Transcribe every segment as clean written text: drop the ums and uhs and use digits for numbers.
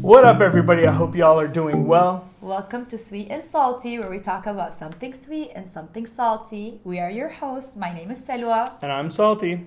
What up, everybody? I hope y'all are doing well. Welcome to Sweet and Salty, where we talk about something sweet and something salty. We are your hosts. My name is Selwa. And I'm Salty.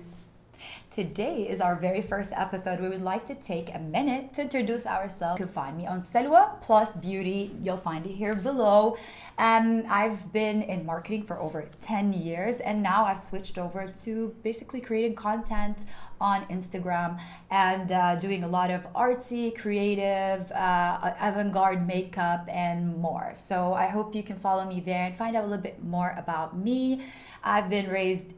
Today is our very first episode. We would like to take a minute to introduce ourselves. You can find me on Selwa plus Beauty. You'll find it here below. I've been in marketing for over 10 years, and now I've switched over to basically creating content on Instagram and doing a lot of artsy, creative, avant-garde makeup and more. So I hope you can follow me there and find out a little bit more about me. I've been raised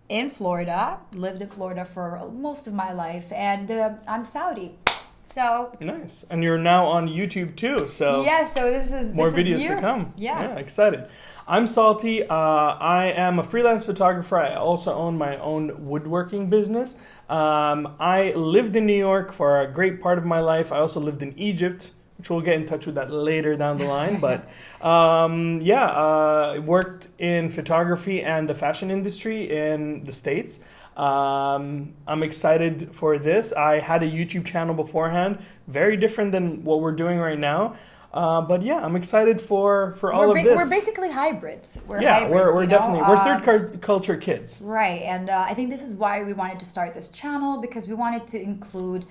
in Florida, lived in Florida for most of my life, and I'm Saudi. So nice. And you're now on YouTube too, so yeah, so this is more videos to come. Yeah, excited. I'm Salty. I am a freelance photographer. I also own my own woodworking business. I lived in New York for a great part of my life. I also lived in Egypt, which we'll get in touch with that later down the line. But I worked in photography and the fashion industry in the States. I'm excited for this. I had a YouTube channel beforehand, very different than what we're doing right now. But yeah, I'm excited for all of this. We're basically hybrids. We're definitely third culture kids. Right, and I think this is why we wanted to start this channel, because we wanted to include.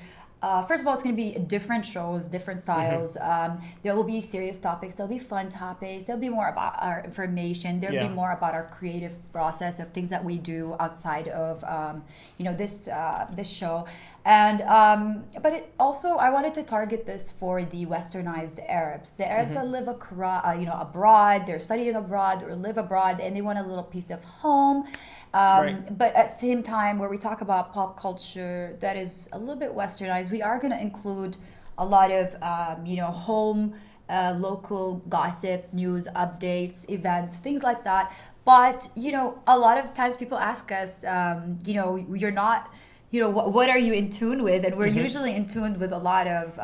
First of all, it's going to be different shows, different styles. Mm-hmm. There will be serious topics. There'll be fun topics. There'll be more about our information. There'll be more about our creative process of things that we do outside of, this show. And but it also, I wanted to target this for the Westernized Arabs. The Arabs that live abroad, they're studying abroad or live abroad, and they want a little piece of home. But at the same time, where we talk about pop culture that is a little bit Westernized, we are going to include a lot of, home, local gossip, news updates, events, things like that. But, a lot of times people ask us, you're not, what are you in tune with? And we're usually in tune with a lot of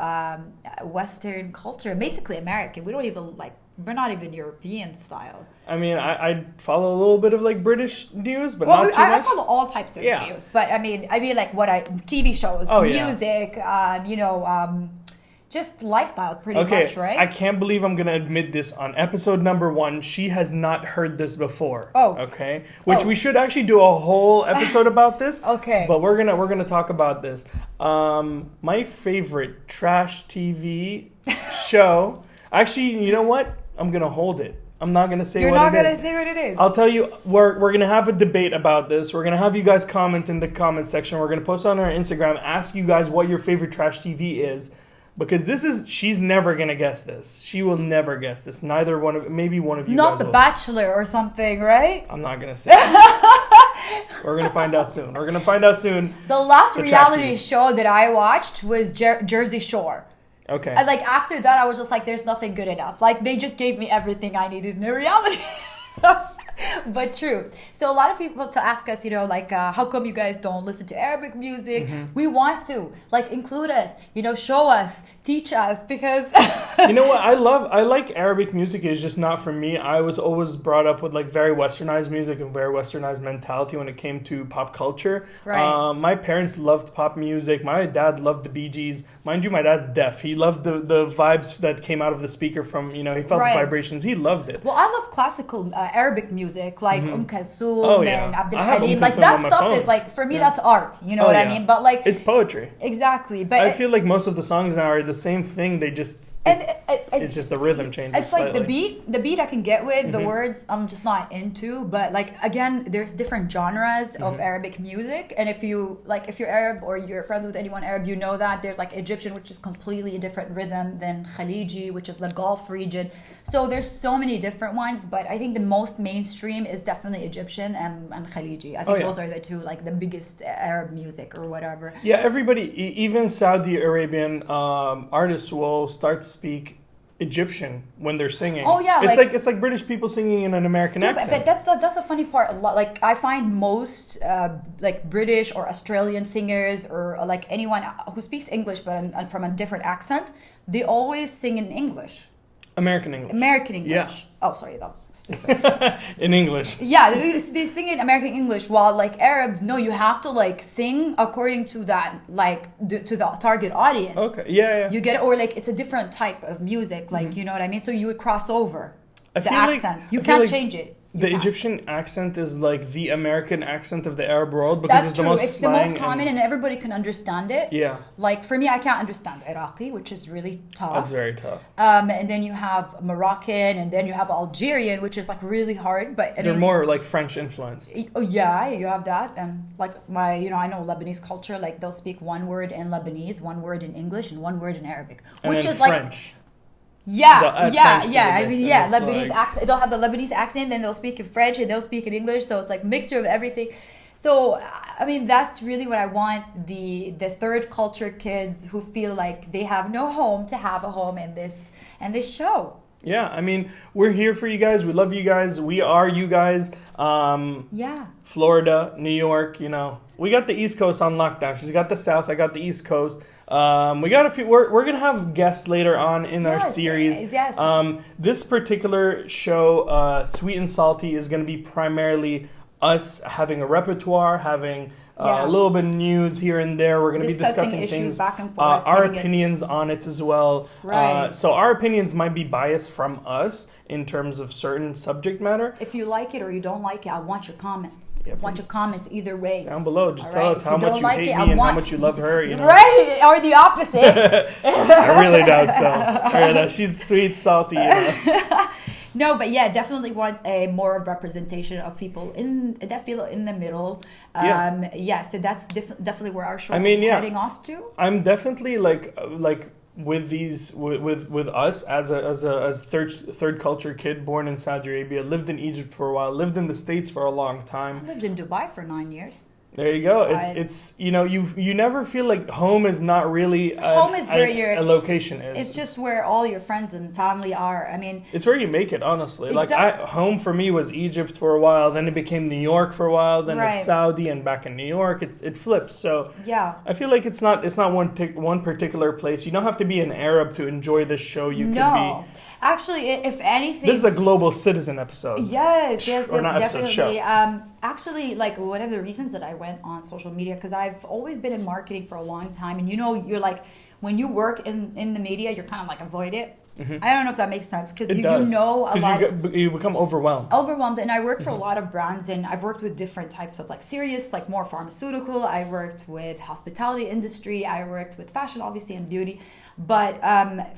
Western culture, basically American. We're not even European style. I mean, I follow a little bit of like British news, but not too much. I follow all types of news, but I mean like TV shows, music, just lifestyle pretty much, right? I can't believe I'm going to admit this on episode number 1. She has not heard this before. Oh. Okay. Which we should actually do a whole episode about this. Okay. But we're going to talk about this. My favorite trash TV show. Actually, you know what? I'm going to hold it. I'm not going to say what it is. You're not going to say what it is. I'll tell you, we're going to have a debate about this. We're going to have you guys comment in the comment section. We're going to post on our Instagram, ask you guys what your favorite trash TV is. Because she's never going to guess this. She will never guess this. Maybe one of you not guys The will. Bachelor or something, right? I'm not going to say We're going to find out soon. The last reality show that I watched was Jersey Shore. Okay. And after that, I was just like, there's nothing good enough. They just gave me everything I needed in a reality. But true. So a lot of people to ask us, how come you guys don't listen to Arabic music? We want to, include us, show us, teach us, because... You know what? I like Arabic music. It's just not for me. I was always brought up with very Westernized music and very Westernized mentality when it came to pop culture. Right. My parents loved pop music. My dad loved the Bee Gees. Mind you, my dad's deaf. He loved the vibes that came out of the speaker from, he felt the vibrations. He loved it. Well, I love classical Arabic music, like Kulthum and Abdul Halim. That stuff is for me, that's art. You know what I mean? But it's poetry. Exactly. But I feel like most of the songs now are the same thing. They just it's just the rhythm changes. It's like slightly. the beat I can get with, the words I'm just not into. But again, there's different genres of Arabic music, and if you're Arab or you're friends with anyone Arab, you know that there's Egyptian, which is completely a different rhythm than Khaliji, which is the Gulf region. So there's so many different ones, but I think the most mainstream is definitely Egyptian and Khaliji. I think those are the two the biggest Arab music or whatever. Yeah, everybody, even Saudi Arabian artists will start to speak Egyptian when they're singing. Oh yeah, it's like British people singing in an American accent. But that's the funny part. A lot, I find most British or Australian singers or anyone who speaks English but from a different accent, they always sing in English. American English. American English. Yeah. Oh, sorry, that was stupid. In English. Yeah, they sing in American English, while like Arabs, no, you have to like sing according to that, like to the target audience. Okay, yeah. You get it, or like it's a different type of music, like you know what I mean. So you would cross over the accents. You can't change it. The Egyptian accent is like the American accent of the Arab world because That's it's the true. most It's the most common, and everybody can understand it. Yeah. Like for me, I can't understand Iraqi, which is really tough. That's very tough. And then you have Moroccan, and then you have Algerian, which is like really hard. But they're more like French influenced. Oh yeah, you have that, and like I know Lebanese culture. Like they'll speak one word in Lebanese, one word in English, and one word in Arabic, and which then is like French. Yeah. I mean, Lebanese accent. They'll have the Lebanese accent, then they'll speak in French, and they'll speak in English. So it's like mixture of everything. So I mean, that's really what I want the third culture kids who feel like they have no home to have a home in this show. Yeah, I mean, we're here for you guys. We love you guys. We are you guys. Florida, New York, we got the East Coast on lockdown. She's got the South. I got the East Coast. We got a few. We're gonna have guests later on in our series. Yes. This particular show, Sweet and Salty, is gonna be primarily us having a repertoire, having a little bit of news here and there. We're going to be discussing issues things, back and forth, our opinions on it as well. Right. So our opinions might be biased from us in terms of certain subject matter. If you like it or you don't like it, I want your comments. Yeah, I want your comments either way. Down below, just tell us how much you hate me and how much you love her. Right, or the opposite. I really doubt so. She's sweet, salty. No, but yeah, definitely want a more representation of people that feel in the middle. So that's definitely where our show will be heading off to. I'm definitely like with these with us as a third culture kid born in Saudi Arabia, lived in Egypt for a while, lived in the States for a long time. I lived in Dubai for 9 years. There you go. It's you never feel like home is not really a location is. It's just where all your friends and family are. I mean, it's where you make it, honestly. Home for me was Egypt for a while, then it became New York for a while, then it's Saudi and back in New York. It flips. So yeah, I feel like it's not one particular place. You don't have to be an Arab to enjoy this show. You can be. Actually, if anything, this is a global citizen episode. Yes, or not definitely. Show. Actually, like one of the reasons that I went on social media, because I've always been in marketing for a long time, and you're like, when you work in the media, you're kind of like avoid it. Mm-hmm. I don't know if that makes sense, because you know a lot. You become overwhelmed. And I work for a lot of brands, and I've worked with different types of like serious, like more pharmaceutical. I worked with hospitality industry. I worked with fashion, obviously, and beauty. But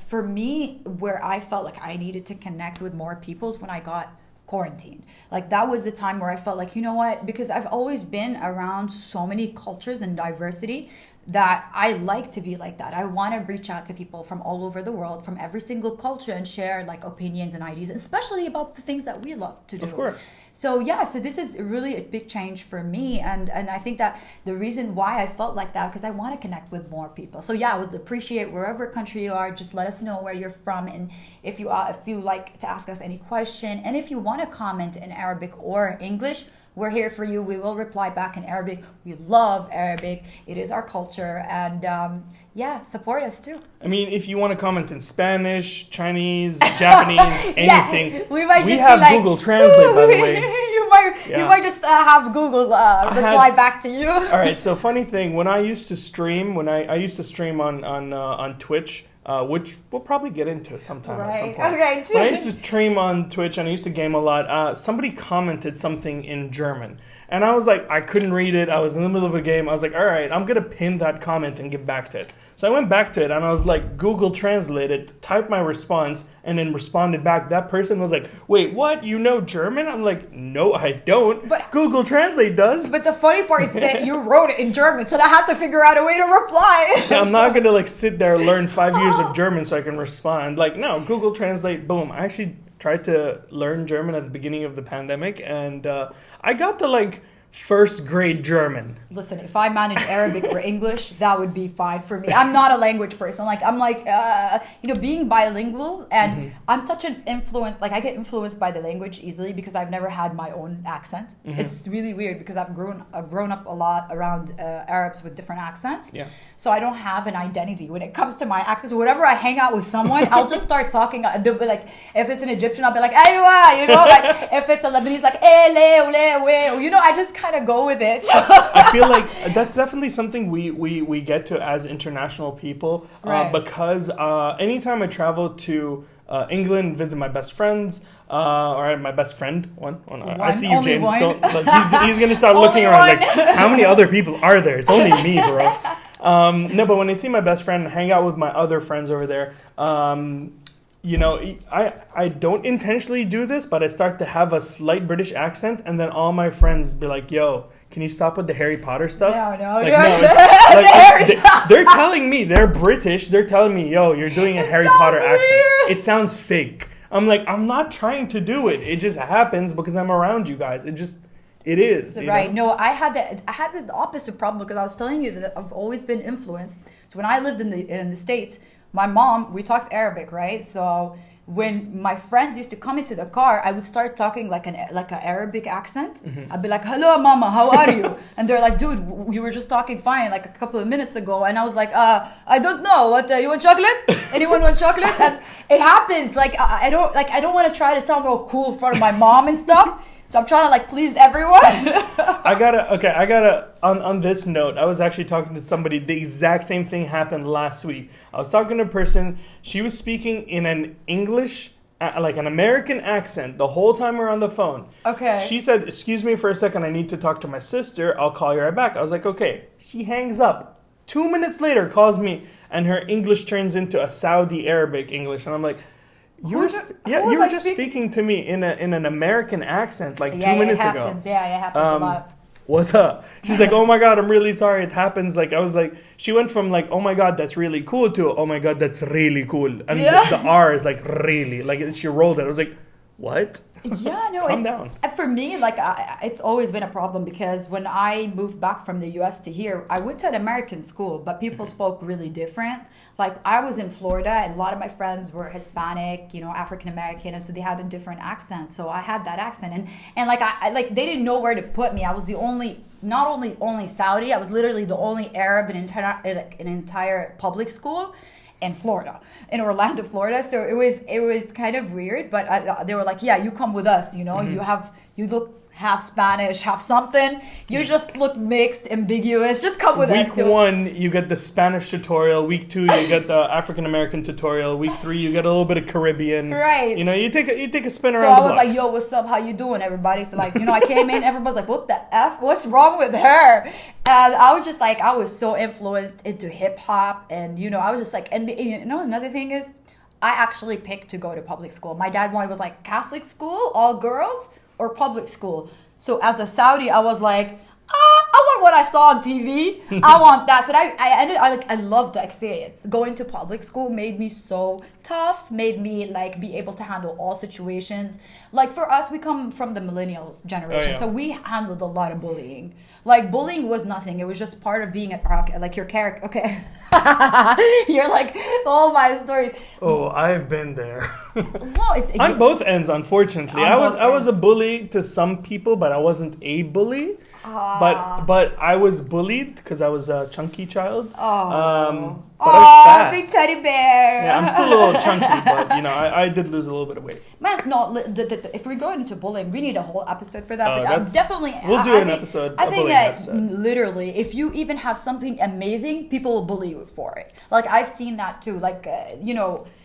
for me, where I felt like I needed to connect with more people is when I got quarantined. Like that was the time where I felt like, you know what? Because I've always been around so many cultures and diversity that I like to be like that. I want to reach out to people from all over the world, from every single culture, and share like opinions and ideas, especially about the things that we love to do. Of course. So this is really a big change for me, and I think that the reason why I felt like that, because I want to connect with more people. So I would appreciate wherever country you are, just let us know where you're from, and if you like to ask us any question, and if you want to comment in Arabic or English, we're here for you. We will reply back in Arabic. We love Arabic. It is our culture. And support us too. I mean, if you want to comment in Spanish, Chinese, Japanese, anything, we have Google Translate, by the way. You might just have Google reply back to you. All right. So funny thing, when I used to stream, I used to stream on Twitch. Which we'll probably get into sometime at some point. Okay. When I used to stream on Twitch and I used to game a lot, somebody commented something in German. And I was like, I couldn't read it. I was in the middle of a game. I was like, all right, I'm going to pin that comment and get back to it. So I went back to it and I was like, Google Translate it, typed my response, and then responded back. That person was like, wait, what? You know German? I'm like, no, I don't. But Google Translate does. But the funny part is that you wrote it in German, so I had to figure out a way to reply. I'm not going to sit there and learn 5 years of German so I can respond. No, Google Translate, boom. I actually tried to learn German at the beginning of the pandemic, and I got to first grade German. Listen, if I manage Arabic or English, that would be fine for me. I'm not a language person. Being bilingual, and I'm such an influence. Like, I get influenced by the language easily because I've never had my own accent. It's really weird because I've grown up a lot around Arabs with different accents. Yeah. So I don't have an identity when it comes to my accents. Whenever I hang out with someone, I'll just start talking. They'll be like, if it's an Egyptian, I'll be like, aywa, like if it's a Lebanese, like, I just kind of go with it. I feel like that's definitely something we get to as international people, right. Because anytime I travel to England, visit my best friends, or my best friend, one. I see you, James. Don't, he's going to start looking around like, how many other people are there? It's only me, bro. No, but when I see my best friend, hang out with my other friends over there, I don't intentionally do this, but I start to have a slight British accent, and then all my friends be like, yo, can you stop with the Harry Potter stuff? They're telling me, they're British, they're telling me, yo, you're doing a Harry Potter accent. It sounds fake. I'm like, I'm not trying to do it. It just happens because I'm around you guys. It is. Right. No, I had this opposite problem because I was telling you that I've always been influenced. So when I lived in the States, my mom, we talked Arabic, right? So when my friends used to come into the car, I would start talking like an Arabic accent. I'd be like, hello, mama, how are you? And they're like, dude, we were just talking fine like a couple of minutes ago. And I was like, I don't know. What, you want chocolate? Anyone want chocolate? And it happens. Like, I don't want to try to sound real cool in front of my mom and stuff. So I'm trying to please everyone. On this note, I was actually talking to somebody. The exact same thing happened last week. I was talking to a person. She was speaking in an English, like an American accent the whole time we were on the phone. Okay. She said, excuse me for a second. I need to talk to my sister. I'll call you right back. I was like, okay. She hangs up. 2 minutes later, calls me, and her English turns into a Saudi Arabic English. And I'm like, you were just speaking to me in an American accent 2 minutes ago. Yeah, it happens a lot. What's up? She's like, oh my God, I'm really sorry. It happens. I was like, she went from oh my God, that's really cool to, oh my God, that's really cool. And the R is really, she rolled it. I was like, what? Yeah, no, calm down. For me, it's always been a problem because when I moved back from the US to here, I went to an American school, but people spoke really different. I was in Florida, and a lot of my friends were Hispanic, African American, and so they had a different accent. So I had that accent, and they didn't know where to put me. I was the not only Saudi, I was literally the only Arab in an entire public school in Florida, in Orlando, Florida. So it was kind of weird, but they were like, yeah, you come with us, you look half Spanish, half something. You just look mixed, ambiguous. Just come with us. Week 1, you get the Spanish tutorial. Week 2, you get the African American tutorial. Week 3, you get a little bit of Caribbean. Right. You take a spin around the block. So I was like, yo, what's up? How you doing, everybody? So I came in, everybody's like, what the F? What's wrong with her? And I was just I was so influenced into hip hop, and I was just and another thing is, I actually picked to go to public school. My dad was Catholic school, all girls, or public school. So as a Saudi, I was like, I want what I saw on TV. I want that. So I loved the experience. Going to public school made me so tough, made me be able to handle all situations. For us, we come from the millennials generation, so we handled a lot of bullying. Bullying was nothing. It was just part of being your character. Okay. You're all my stories. Oh, I've been there. No, on both ends, unfortunately. I was a bully to some people, but I wasn't a bully. But I was bullied because I was a chunky child. Big teddy bear. Yeah, I'm still a little chunky, but I did lose a little bit of weight. Man, no. If we're going into bullying, we need a whole episode for that. But definitely, we'll do an episode. I think that literally, if you even have something amazing, people will bully you for it. I've seen that too.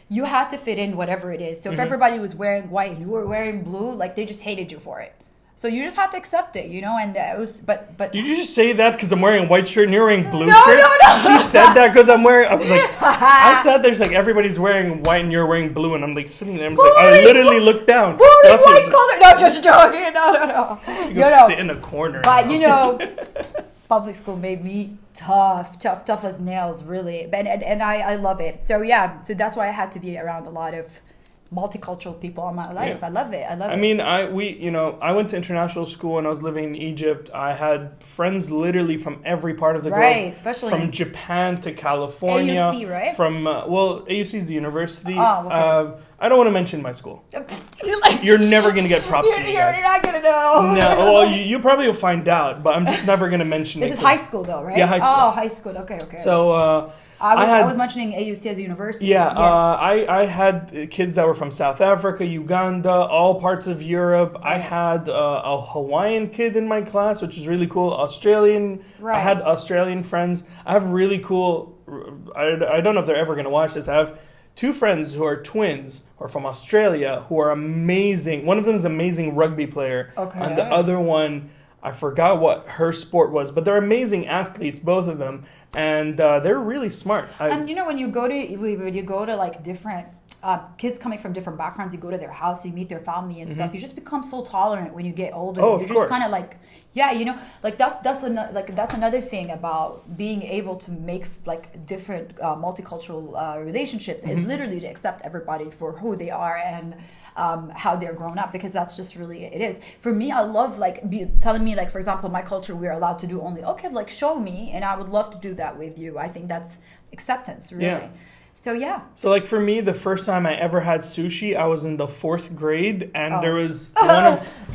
You had to fit in whatever it is. So if everybody was wearing white and you were wearing blue, they just hated you for it. So you just have to accept it, and it was, but. Did you just say that because I'm wearing a white shirt and you're wearing blue shirt? No. She said that because I'm wearing, I was like, I said there's everybody's wearing white and you're wearing blue, and I'm sitting there, I literally looked down. White color. No, just joking. No. You go sit in a corner. But, public school made me tough as nails, really. And I love it. So, yeah, so that's why I had to be around a lot of multicultural people in my life. Yeah. I love it. I mean, I went to international school when I was living in Egypt. I had friends literally from every part of the globe. Right, especially from Japan to California. AUC, right? From AUC is the university. Oh, okay. I don't want to mention my school. Like, You're never gonna get props from you You're guys. not gonna know. No, well, you probably will find out, but I'm just never gonna mention it. This is high school, though, right? Yeah, high school. Oh, high school. Okay. So I was mentioning AUC as a university. Yeah, I had kids that were from South Africa, Uganda, all parts of Europe. Right. I had a Hawaiian kid in my class, which is really cool. Australian. Right. I had Australian friends. I have really cool. I don't know if they're ever going to watch this. I have two friends who are twins who are from Australia who are amazing. One of them is an amazing rugby player. Okay. And the other one, I forgot what her sport was, but they're amazing athletes, both of them, and they're really smart. And when you go to like different kids coming from different backgrounds, you go to their house, you meet their family and stuff. You just become so tolerant when you get older. Oh, You're of just course. kind of like, like that's another thing about being able to make like different multicultural relationships is literally to accept everybody for who they are and how they're grown up, because that's just really it is. For me, I love like telling me, like, for example, my culture, we're allowed to do only, okay, like show me, and I would love to do that with you. I think that's acceptance, really. Yeah. So yeah. So like for me, the first time I ever had sushi, I was in the 4th grade, and there was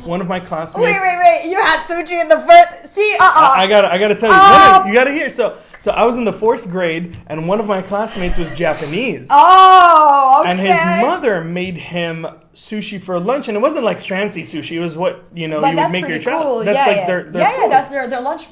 one of my classmates. Wait! You had sushi in the first. See, I gotta tell you. No, you gotta hear. So I was in the 4th grade, and one of my classmates was Japanese. Oh, okay. And his mother made him sushi for lunch, and it wasn't like fancy sushi. It was what you would make your child. Cool. That's like their food. That's their lunch.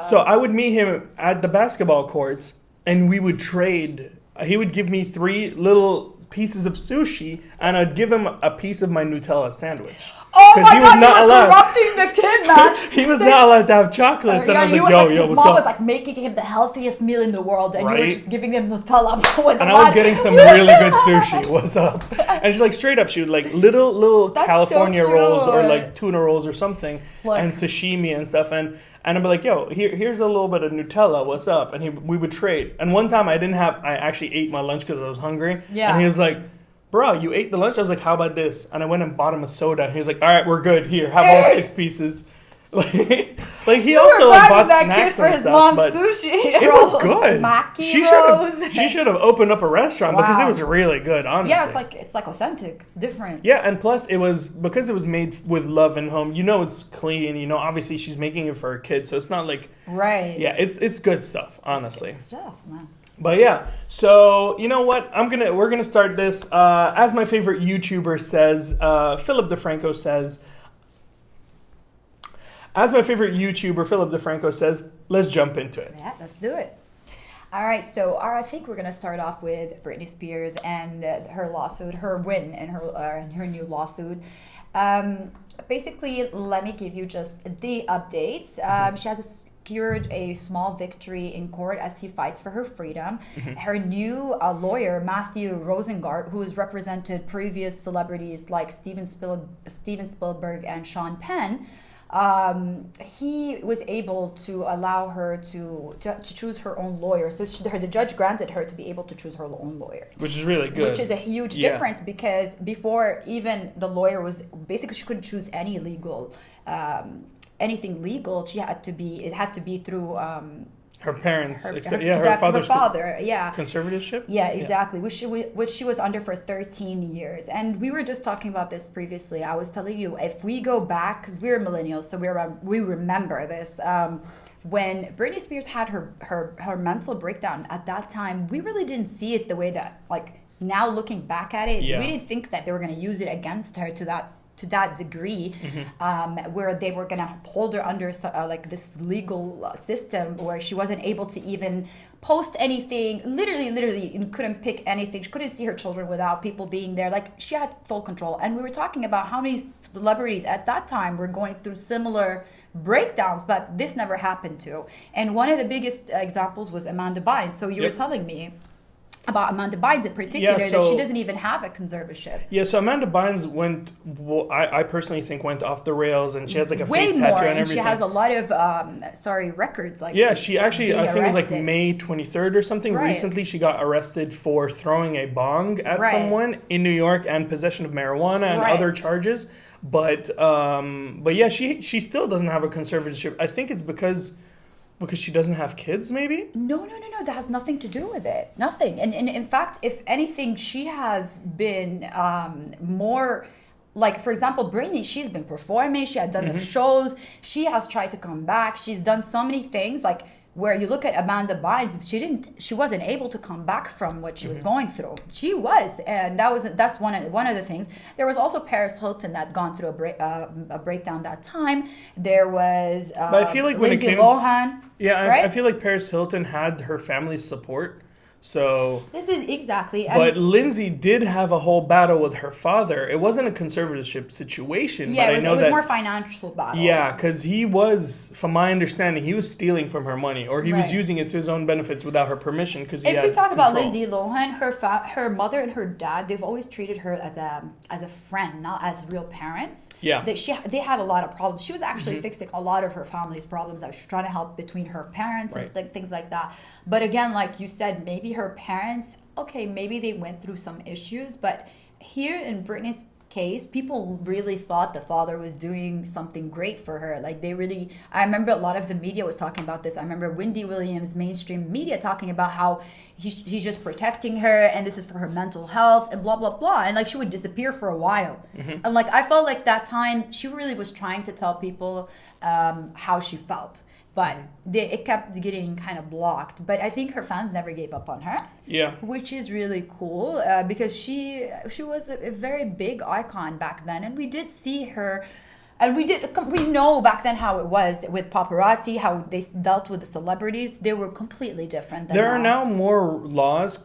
So I would meet him at the basketball courts, and we would trade. He would give me 3 little pieces of sushi, and I'd give him a piece of my Nutella sandwich. Oh my God, you're corrupting the kid, man. He was not allowed to have chocolates, and I was like, yo, his what's mom up? was like making him the healthiest meal in the world, and you were just giving him Nutella. And I was getting some really good sushi. What's up? And she's like, straight up, she would like little California rolls or like tuna rolls or something, and sashimi and stuff, and I'd be like, yo, here's a little bit of Nutella. What's up? And we would trade. And one time I actually ate my lunch because I was hungry. Yeah. And he was like, bro, you ate the lunch? I was like, how about this? And I went and bought him a soda. And he was like, all right, we're good. Here, have all 6 pieces. Like he also bought snacks and stuff, but sushi. It was good. Maki She should have opened up a restaurant because it was really good, honestly. Yeah, it's like authentic. It's different. Yeah, and plus it was because it was made with love and home. It's clean. Obviously she's making it for her kids, so it's not like right. Yeah, it's good stuff, honestly. It's good stuff, man. But yeah, so you know what? We're gonna start this. As my favorite YouTuber says, Philip DeFranco says. As my favorite YouTuber, Philip DeFranco says, let's jump into it. Yeah, let's do it. All right, so I think we're going to start off with Britney Spears and her lawsuit, her win in her new lawsuit. Basically, let me give you just the updates. She has secured a small victory in court as she fights for her freedom. Her new lawyer, Matthew Rosengart, who has represented previous celebrities like Steven Spielberg and Sean Penn, he was able to allow her to choose her own lawyer. So the judge granted her to be able to choose her own lawyer. Which is really good. Which is a huge difference, because before, even the lawyer was, basically she couldn't choose any anything legal. It had to be through her parents, her father, conservatorship. Yeah, exactly. Which she was under for 13 years, and we were just talking about this previously. I was telling you, if we go back, because we're millennials, so we remember this. When Britney Spears had her mental breakdown at that time, we really didn't see it the way that, like, now looking back at it, we didn't think that they were going to use it against her to that degree, where they were going to hold her under like this legal system where she wasn't able to even post anything, literally couldn't pick anything. She couldn't see her children without people being there. Like, she had full control. And we were talking about how many celebrities at that time were going through similar breakdowns, but this never happened to. And one of the biggest examples was Amanda Bynes. So you were telling me about Amanda Bynes in particular, Yeah, that she so- doesn't even have a conservatorship. Yeah, so Amanda Bynes went, well, I personally think went off the rails, and she has like a Way face more, tattoo and and everything. she has a lot of records. Like Yeah, she actually, being I think it was like arrested. May 23rd or something. Right. Recently, she got arrested for throwing a bong at Right. someone in New York and possession of marijuana and Right. other charges. But yeah, she still doesn't have a conservatorship. I think it's because she doesn't have kids, maybe. No. That has nothing to do with it. Nothing. And in fact, if anything, she has been more. Like, for example, Britney, she's been performing. She had done the shows. She has tried to come back. She's done so many things. Like, where you look at Amanda Bynes, she wasn't able to come back from what she was going through. She was, and that's one of the things. There was also Paris Hilton that gone through a breakdown that time. There was But I feel like when Lindsay it came, Lohan. yeah, right? I feel like Paris Hilton had her family's support. So, This is exactly. but Lindsay did have a whole battle with her father. It wasn't a conservatorship situation. Yeah, but it was more financial battle. Yeah, because he was, from my understanding, he was stealing from her money, or he was Right. using it to his own benefits without her permission. Because If we talk about Lindsay Lohan, her mother and her dad, they've always treated her as a friend, not as real parents. Yeah. That they had a lot of problems. She was actually fixing a lot of her family's problems. I was trying to help between her parents and Right. things like that. But again, like you said, maybe her parents, okay, maybe they went through some issues, but here in Britney's case, people really thought the father was doing something great for her. Like I remember a lot of the media was talking about this. I remember Wendy Williams, mainstream media, talking about how he's just protecting her and this is for her mental health and blah, blah, blah. And like she would disappear for a while. And like I felt like that time she really was trying to tell people how she felt. But it kept getting kind of blocked. But I think her fans never gave up on her. Yeah. Which is really cool because she was a very big icon back then. And we did see her. And we know back then how it was with paparazzi, how they dealt with the celebrities. They were completely different than There are now more laws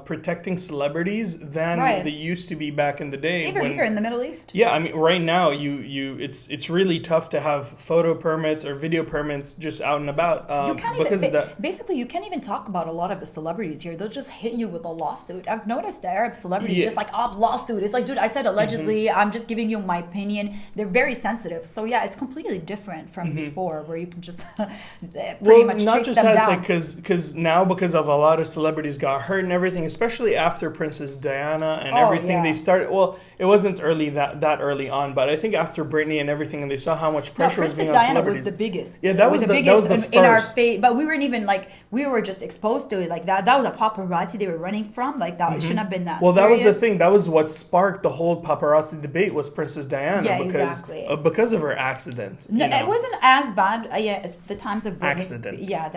protecting celebrities than Right. they used to be back in the day. Even here in the Middle East. Yeah, I mean, right now it's really tough to have photo permits or video permits just out and about You can't because of even, that. basically, you can't even talk about a lot of the celebrities here. They'll just hit you with a lawsuit. I've noticed the Arab celebrities Yeah. just like, lawsuit. It's like, dude, I said allegedly. I'm just giving you my opinion. They're very sensitive. So yeah, it's completely different from before, where you can just pretty much not chase just them that, down. it's like because now because of a lot of celebrities got hurt and everything, especially after Princess Diana and Oh, everything, yeah. they started. Well, it wasn't that early on, but I think after Britney and everything, and they saw how much No, pressure was Princess being on Diana celebrities. was the biggest. Yeah, that It was the the biggest first. in our face. But we weren't even like, we were just exposed to it like that. That was a paparazzi they were running from. Like that it shouldn't have been that. Well, that was the serious. thing. That was what sparked the whole paparazzi debate was Princess Diana Yeah, because exactly. Because of her accident. No, you know. it wasn't as bad. Yeah, at the times of Britney's. Accident. Yeah.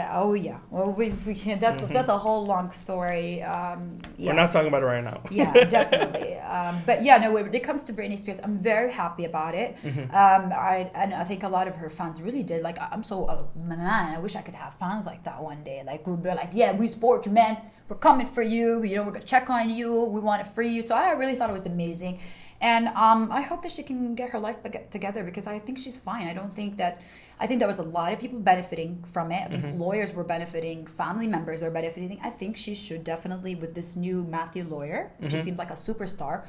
Well, that's a whole long story. Yeah. We're not talking about it right now. Yeah, definitely. But yeah, no. When it comes to Britney Spears, I'm very happy about it. I think a lot of her fans really did. Like, I'm so man. I wish I could have fans like that one day. Like, we'd be like, yeah, we support you, man. We're coming for you. You know, we're gonna check on you. We want to free you. So I really thought it was amazing. And I hope that she can get her life together because I think she's fine. I think there was a lot of people benefiting from it. I think lawyers were benefiting, family members are benefiting. I think she should definitely, with this new Matthew lawyer, which seems like a superstar,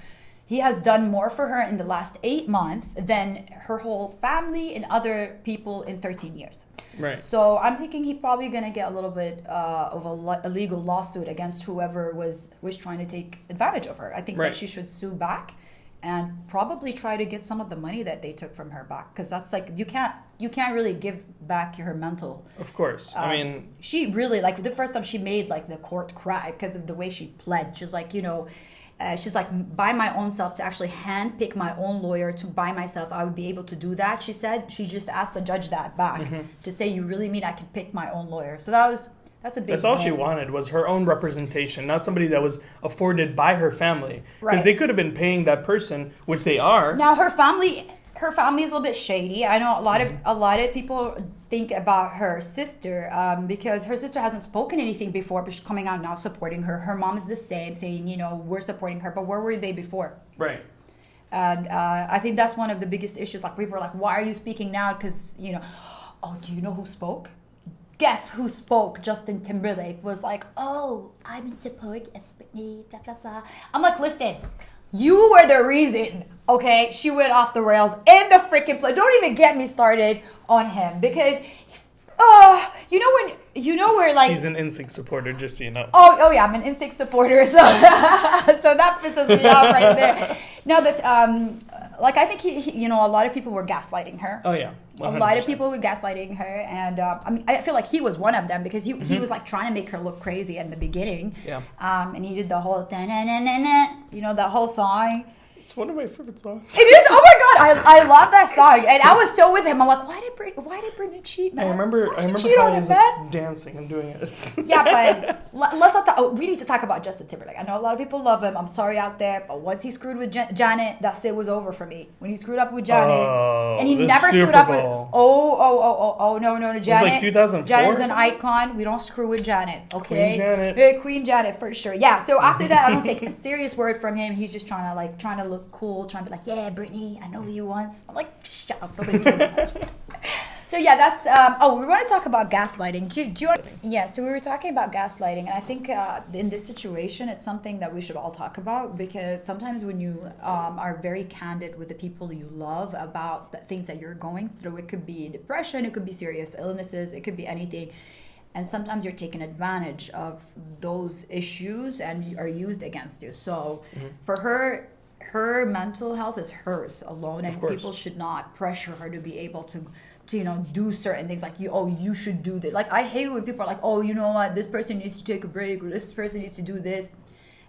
he has done more for her in the last 8 months than her whole family and other people in 13 years. Right. So I'm thinking he's probably going to get a little bit of a legal lawsuit against whoever was trying to take advantage of her. I think Right. that she should sue back and probably try to get some of the money that they took from her back, because that's like you can't really give back her mental. Of course. I mean, She really, like, the first time she made like the court cry because of the way she pled. She's like, she's like, by my own self, to actually hand pick my own lawyer to by myself, I would be able to do that. She said she just asked the judge that back to say, you really mean I can pick my own lawyer? So that's a big. that's all she win. wanted was her own representation, not somebody that was afforded by her family. Because Right. they could have been paying that person, which they are. Now her family is a little bit shady. I know a lot of people think about her sister because her sister hasn't spoken anything before, but she's coming out now supporting her. Her mom is the same, saying, we're supporting her, but where were they before? Right. And I think that's one of the biggest issues. Like, people are like, why are you speaking now? Because, do you know who spoke? guess who spoke? Justin Timberlake was like, oh, I'm in support of Britney, blah, blah, blah. I'm like, listen, you were the reason, okay? She went off the rails in the freaking play. Don't even get me started on him because, you know where like... She's an NSYNC supporter, just so you know. Oh yeah, I'm an NSYNC supporter, so so that pisses me off right there. No, this like I think he a lot of people were gaslighting her. Oh yeah, 100%. A lot of people were gaslighting her, and I mean I feel like he was one of them because he was like trying to make her look crazy in the beginning. Yeah. And he did the whole that whole song. It's one of my favorite songs. It is. Oh my god, I love that song, and I was so with him. I'm like, why did Britney cheat, man? I remember cheat on how him, he's man? like dancing and doing it. Yeah, but let's not talk. We need to talk about Justin Timberlake. I know a lot of people love him. I'm sorry out there, but once he screwed with Janet, that's it was over for me. When he screwed up with Janet, and he never stood up with. Oh, no, Janet. It was like 2004. Janet's an icon. We don't screw with Janet, okay? Queen Janet. Yeah, Queen Janet for sure. Yeah. So after that, I don't take a serious word from him. He's just trying to look cool, trying to be like, yeah, Britney, I know you once. I'm like, shut up. Nobody cares. So yeah, that's we want to talk about gaslighting. Do you want? Yeah, so we were talking about gaslighting, and I think in this situation, it's something that we should all talk about because sometimes when you are very candid with the people you love about the things that you're going through, it could be depression, it could be serious illnesses, it could be anything, and sometimes you're taken advantage of those issues and are used against you. So for her mental health is hers alone, and people should not pressure her to be able to do certain things like you should do this. Like I hate when people are like, oh, you know what, this person needs to take a break or this person needs to do this.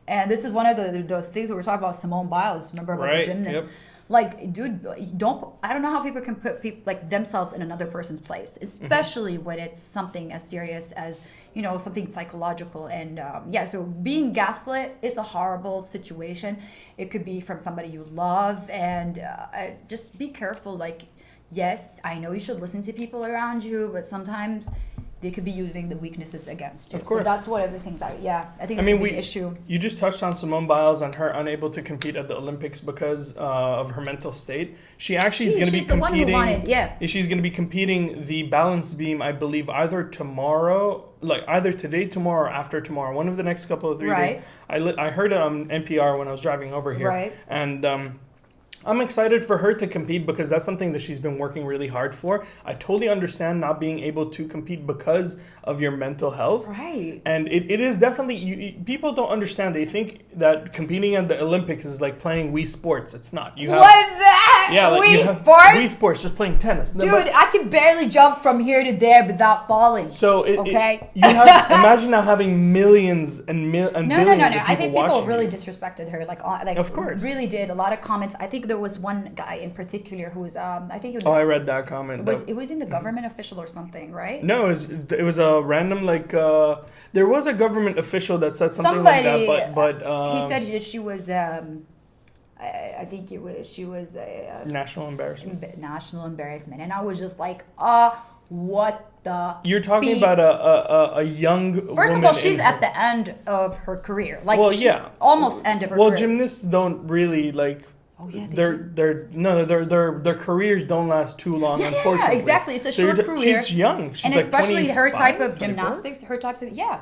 And this is one of the things we were talking about Simone Biles. Remember about the gymnast? Yep. Like, dude, I don't know how people can put like themselves in another person's place, especially when it's something as serious as something psychological. And so being gaslit, it's a horrible situation. It could be from somebody you love, and just be careful. Like, yes, I know you should listen to people around you, but sometimes they could be using the weaknesses against you. Of course. So that's one of the things I think it's a big issue. You just touched on Simone Biles and her unable to compete at the Olympics because of her mental state. She actually is going to be competing. She's the one who wanted, She's going to be competing the balance beam, I believe, either today, tomorrow, or after tomorrow. One of the next couple of 3 days. I heard it on NPR when I was driving over here. Right. And I'm excited for her to compete because that's something that she's been working really hard for. I totally understand not being able to compete because of your mental health. Right. And it is definitely, people don't understand. They think that competing at the Olympics is like playing Wii Sports. It's not. What's that? Yeah, like Wii Sports? Wii Sports, just playing tennis. Dude, I can barely jump from here to there without falling. So, imagine now having millions and billions of people I think people watching really you. disrespected her. Like of course. Really did. A lot of comments. I think there was one guy in particular who was, I think it was... I read that comment. It was in the government official or something, right? No, it was a random, there was a government official that said something like that, but he said that she was... I think she was a national embarrassment. National embarrassment, and I was just like, what the? You're talking about a young. First of all, she's at the end of her career, almost end of her career. Well, gymnasts don't really like. Oh yeah, their careers don't last too long. Unfortunately, yeah, exactly. It's a short career. She's young, she's and like especially her type of 24? gymnastics.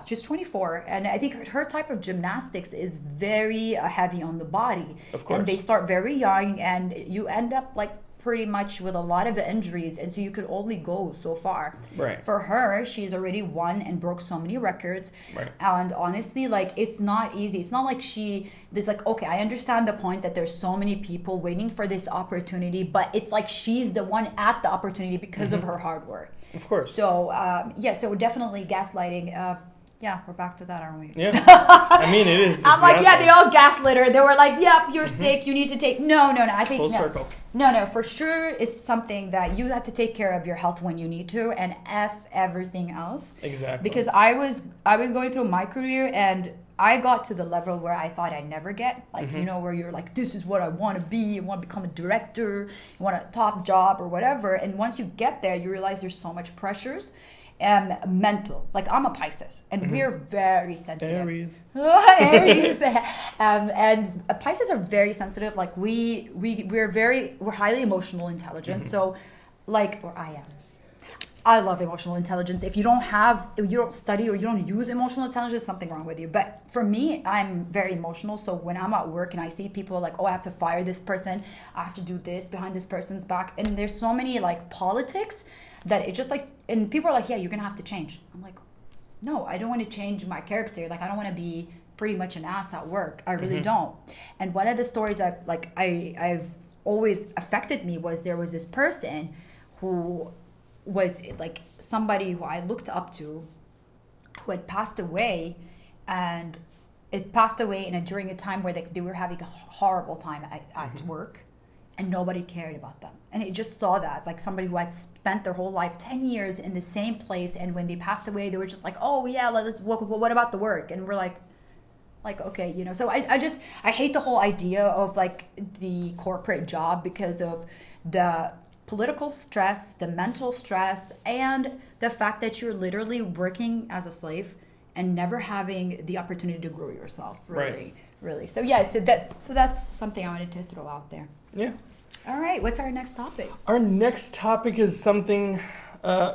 She's 24, and I think her type of gymnastics is very heavy on the body. Of course, and they start very young, and you end up like pretty much with a lot of injuries, and so you could only go so far. Right. For her, she's already won and broke so many records. Right. And honestly, like, it's not easy. It's not like there's like, okay, I understand the point that there's so many people waiting for this opportunity, but it's like she's the one at the opportunity because of her hard work. Of course. So, so definitely gaslighting. Yeah, we're back to that, aren't we? Yeah. I mean, it is. I'm like, they all gaslit her. They were like, yep, you're sick. You need to take... No. I think... Full circle. No, for sure it's something that you have to take care of your health when you need to and F everything else. Exactly. Because I was going through my career and I got to the level where I thought I'd never get. Like, where you're like, this is what I want to be. You want to become a director. You want a top job or whatever. And once you get there, you realize there's so much pressures. Mental. Like, I'm a Pisces, and we're very sensitive. Aries. Aries. And Pisces are very sensitive. Like, we're highly emotional intelligent. So, like, or I am. I love emotional intelligence. If you don't study or you don't use emotional intelligence, there's something wrong with you. But for me, I'm very emotional. So when I'm at work and I see people like, oh, I have to fire this person, I have to do this behind this person's back. And there's so many like politics that it just like, and people are like, yeah, you're going to have to change. I'm like, no, I don't want to change my character. Like, I don't want to be pretty much an ass at work. I really don't. And one of the stories I've always affected me was there was this person who was like somebody who I looked up to who had passed away, and it passed away during a time where they were having a horrible time at work, and nobody cared about them. And I just saw that, like somebody who had spent their whole life 10 years in the same place, and when they passed away they were just like, oh yeah, what about the work? And we're like okay, you know. So I hate the whole idea of like the corporate job because of the political stress, the mental stress, and the fact that you're literally working as a slave and never having the opportunity to grow yourself. Really. So yeah, so that's something I wanted to throw out there. Yeah. All right, what's our next topic? Our next topic is something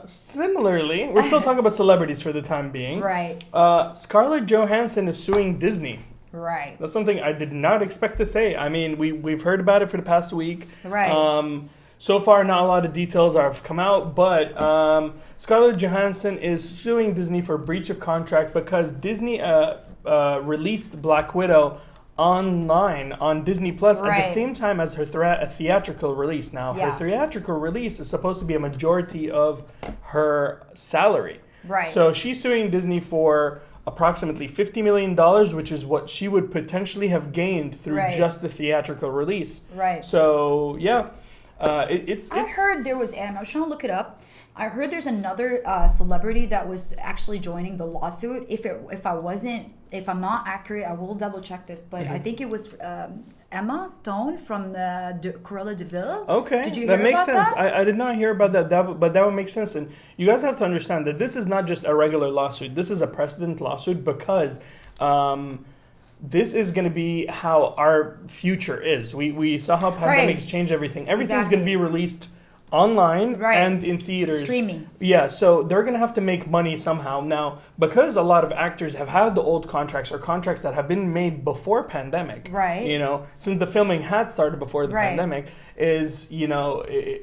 similarly. We're still talking about celebrities for the time being. Right. Scarlett Johansson is suing Disney. Right. That's something I did not expect to say. I mean, we've heard about it for the past week. Right. So far, not a lot of details have come out, but Scarlett Johansson is suing Disney for breach of contract because Disney released Black Widow online on Disney Plus at the same time as her theatrical release. Now, her theatrical release is supposed to be a majority of her salary. Right. So she's suing Disney for approximately $50 million, which is what she would potentially have gained through just the theatrical release. Right. So, yeah. It's I heard there was, and I was trying to look it up. I heard there's another celebrity that was actually joining the lawsuit. If I'm not accurate, I will double check this. But I think it was Emma Stone from the Cruella de Vil. Okay, did you hear that makes about sense. that? I did not hear about that, but that would make sense. And you guys have to understand that this is not just a regular lawsuit. This is a precedent lawsuit because. This is going to be how our future is. We saw how pandemics change everything. Everything's going to be released online and in theaters. Streaming. Yeah, so they're going to have to make money somehow. Now, because a lot of actors have had the old contracts or contracts that have been made before pandemic. Right. You know, since the filming had started before the pandemic,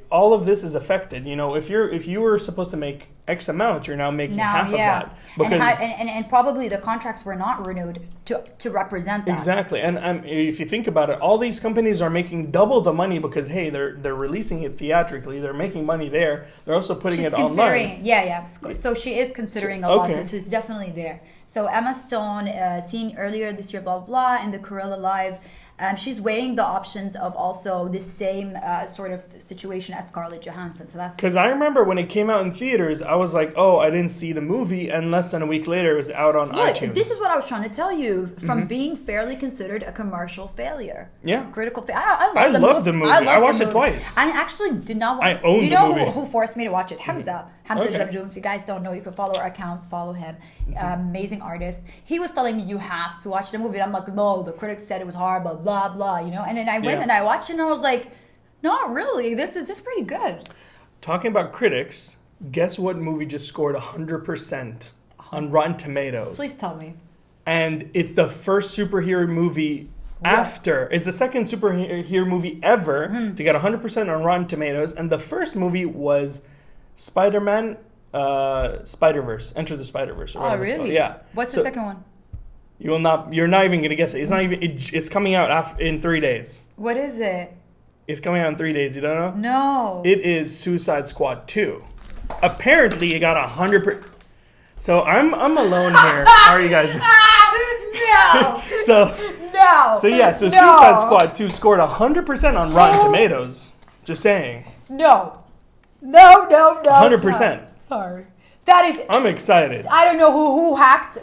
all of this is affected. You know, if you were supposed to make X amount, you're now making half of that. Because and probably the contracts were not renewed to represent that. Exactly. And if you think about it, all these companies are making double the money because, hey, they're releasing it theatrically. They're making money there. They're also putting it online. Yeah. So she is considering a lawsuit. So it's definitely there. So Emma Stone, seen earlier this year, blah, blah, blah, in the Cruella Live. She's weighing the options of also the same sort of situation as Scarlett Johansson. So that's because I remember when it came out in theaters, I was like, "Oh, I didn't see the movie," and less than a week later, it was out on iTunes. This is what I was trying to tell you. From being fairly considered a commercial failure, critical failure. I love the movie. I watched it twice. I actually did not. I own the movie. Who forced me to watch it? Hamza Jamjoom. If you guys don't know, you can follow our accounts. Follow him. Amazing artist. He was telling me you have to watch the movie. And I'm like, no. The critics said it was horrible. Blah blah. You know. And then I went and I watched it and I was like, not really. This is pretty good. Talking about critics, guess what movie just scored 100% on Rotten Tomatoes? Please tell me. And it's the first superhero movie it's the second superhero movie ever to get 100% on Rotten Tomatoes. And the first movie was Spider-Man, Spider-Verse, Enter the Spider-Verse. Oh, really? Yeah. What's the second one? You're not even gonna guess it. It's not even. It's coming out in 3 days. What is it? It's coming out in 3 days. You don't know? No. It is Suicide Squad 2. Apparently, it got 100%. So I'm alone here. How are you guys? No. So Suicide Squad 2 scored 100% on Rotten Tomatoes. Just saying. No. 100%. Sorry. That is. I'm excited. I don't know who hacked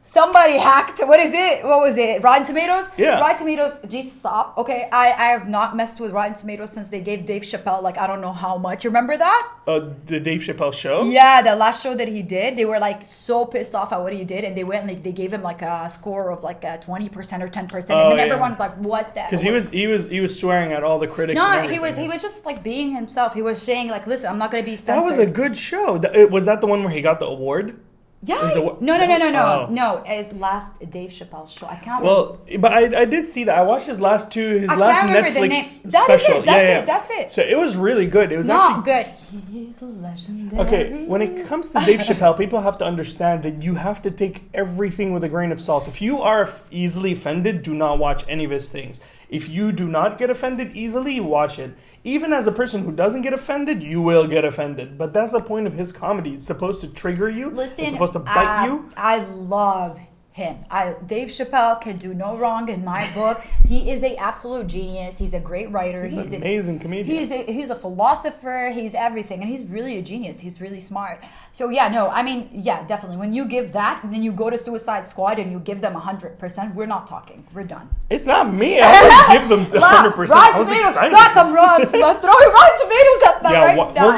Somebody hacked. What is it? What was it? Rotten Tomatoes? Yeah. Rotten Tomatoes. Geez, stop. Okay. I have not messed with Rotten Tomatoes since they gave Dave Chappelle, like, I don't know how much. You remember that? The Dave Chappelle show? Yeah, the last show that he did, they were like so pissed off at what he did, and they went and like, they gave him like a score of like 20% or 10%, and then everyone's like, "What the?" Because he was swearing at all the critics. No, and he was just like being himself. He was saying like, "Listen, I'm not gonna be censored." That was a good show. Was that the one where he got the award? Yeah. Oh. No. His last Dave Chappelle show. I can't. Well, but I did see that. I watched his last I last can't remember the Netflix name. That special. is it. That's it. So it was really good. It was Not actually good. He's a legendary. Okay, when it comes to Dave Chappelle, people have to understand that you have to take everything with a grain of salt. If you are easily offended, do not watch any of his things. If you do not get offended easily, watch it. Even as a person who doesn't get offended, you will get offended. But that's the point of his comedy. It's supposed to trigger you. Listen, it's supposed to bite you. I love him. Dave Chappelle can do no wrong in my book. He is an absolute genius. He's a great writer. He's an amazing comedian. He's a philosopher. He's everything, and he's really a genius. He's really smart. So definitely. When you give that, and then you go to Suicide Squad and you give them 100%, we're not talking. We're done. It's not me. I would give them 100%. Rotten Tomatoes sucks. I'm throwing Rotten Tomatoes at them right now. We're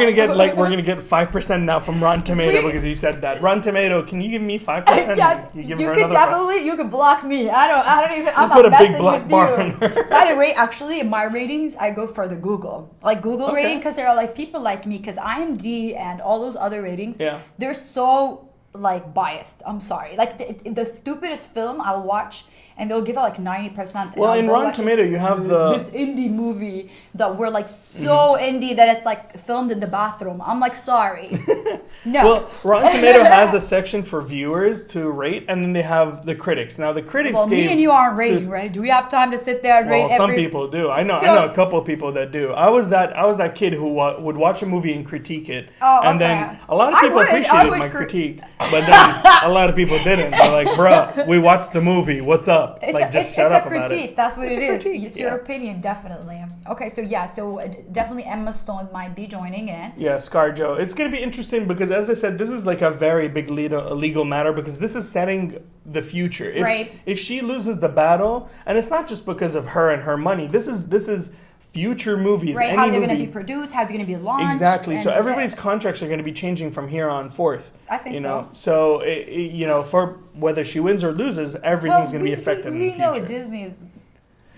gonna get 5% now from Rotten Tomato because you said that. Rotten Tomato, can you give me 5%? Yes, you can block me. I'm put not a big messing black with bar on you. her. By the way, actually, in my ratings, I go for the Google rating, because there are like people like me, because IMD and all those other ratings, they're so like biased. I'm sorry. Like the stupidest film I'll watch, and they'll give it like 90%. Well, in Rotten Tomato, you have this indie movie that we're like so indie that it's like filmed in the bathroom. I'm like, sorry. No. Well, Rotten Tomato has a section for viewers to rate, and then they have the critics. Now, the critics. Well, me and you aren't rating, right? Do we have time to sit there and rate? Some people do. I know a couple of people that do. I was that kid who would watch a movie and critique it, then a lot of people appreciated my critique, but then a lot of people didn't. They're like, "Bruh, we watched the movie. What's up?" Just shut up about it. It's a critique. That's what it is. It's your yeah. opinion, definitely. Okay, so definitely Emma Stone might be joining in. Yeah, ScarJo. It's going to be interesting because, as I said, this is like a very big legal matter because this is setting the future. If she loses the battle, and it's not just because of her and her money, this is future movies. Right, how they're going to be produced, how they're going to be launched. Exactly. So everybody's contracts are going to be changing from here on forth. I think so. So, for whether she wins or loses, everything's going to be affected in the future. We know Disney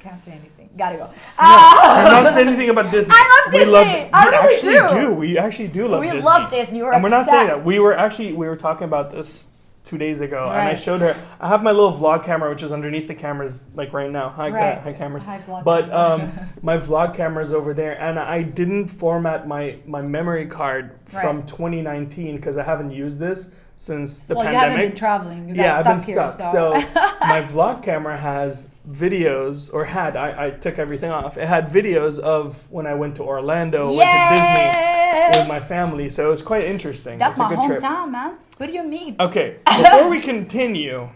can't say anything. Gotta go. I'm not saying anything about Disney. I love Disney. I really do. We actually do love Disney. We love Disney. We're and we're not obsessed. saying that. We were talking about this 2 days ago, and I showed her. I have my little vlog camera, which is underneath the cameras, like right now. Hi cameras. Hi, vlog but camera. my vlog camera is over there, and I didn't format my memory card from 2019 because I haven't used this since the pandemic. You haven't been traveling. You got stuck here. So my vlog camera has videos, or had, I took everything off. It had videos of when I went to Orlando, went to Disney with my family. So it was quite interesting. That's my hometown, trip. Man. What do you mean? Okay, before we continue,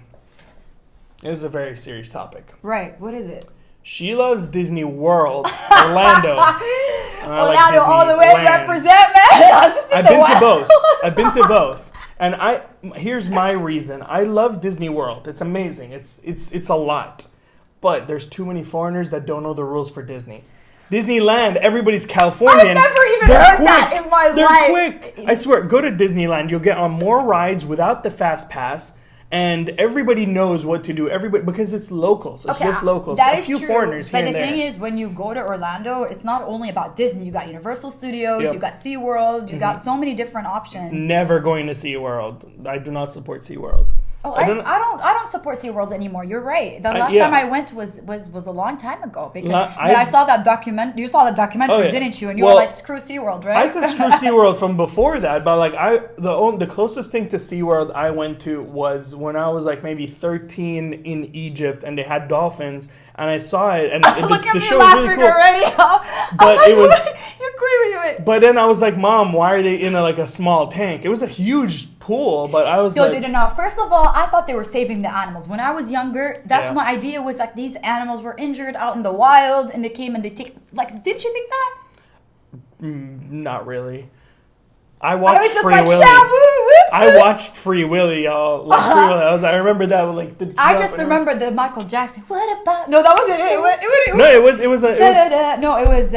this is a very serious topic. Right, what is it? She loves Disney World, Orlando. Orlando all the way, represent, man. I've been to both. And here's my reason. I love Disney World. It's amazing. It's a lot. But there's too many foreigners that don't know the rules for Disney. Disneyland, everybody's Californian. I've never even heard that in my life. They're quick. I swear, go to Disneyland. You'll get on more rides without the fast pass. And everybody knows what to do. Everybody, because it's locals. It's just locals. That is true. Foreigners here but and the there. thing is, when you go to Orlando, it's not only about Disney. You got Universal Studios, you got SeaWorld, you got so many different options. Never going to SeaWorld. I do not support SeaWorld. Oh, I don't support SeaWorld anymore. You're right. The last time I went was a long time ago because I saw that document. You saw the documentary, didn't you? And you were like, "Screw SeaWorld," right? I said screw SeaWorld from before that, but like the closest thing to SeaWorld I went to was when I was like maybe 13 in Egypt, and they had dolphins, and I saw it, and the show was really cool. Already. But it was. You agree with it? But then I was like, "Mom, why are they in a small tank?" It was a huge pool, but I was like... No. First of all, I thought they were saving the animals. When I was younger, that's my idea was like these animals were injured out in the wild, and they came and they take... Like, didn't you think that? Not really. I watched was just Free like, Willy. I watched Free Willy, y'all. Like Free Willy. I remember that with like the. I just remember the Michael Jackson. What about? No, that wasn't it. No, it was. No, it was.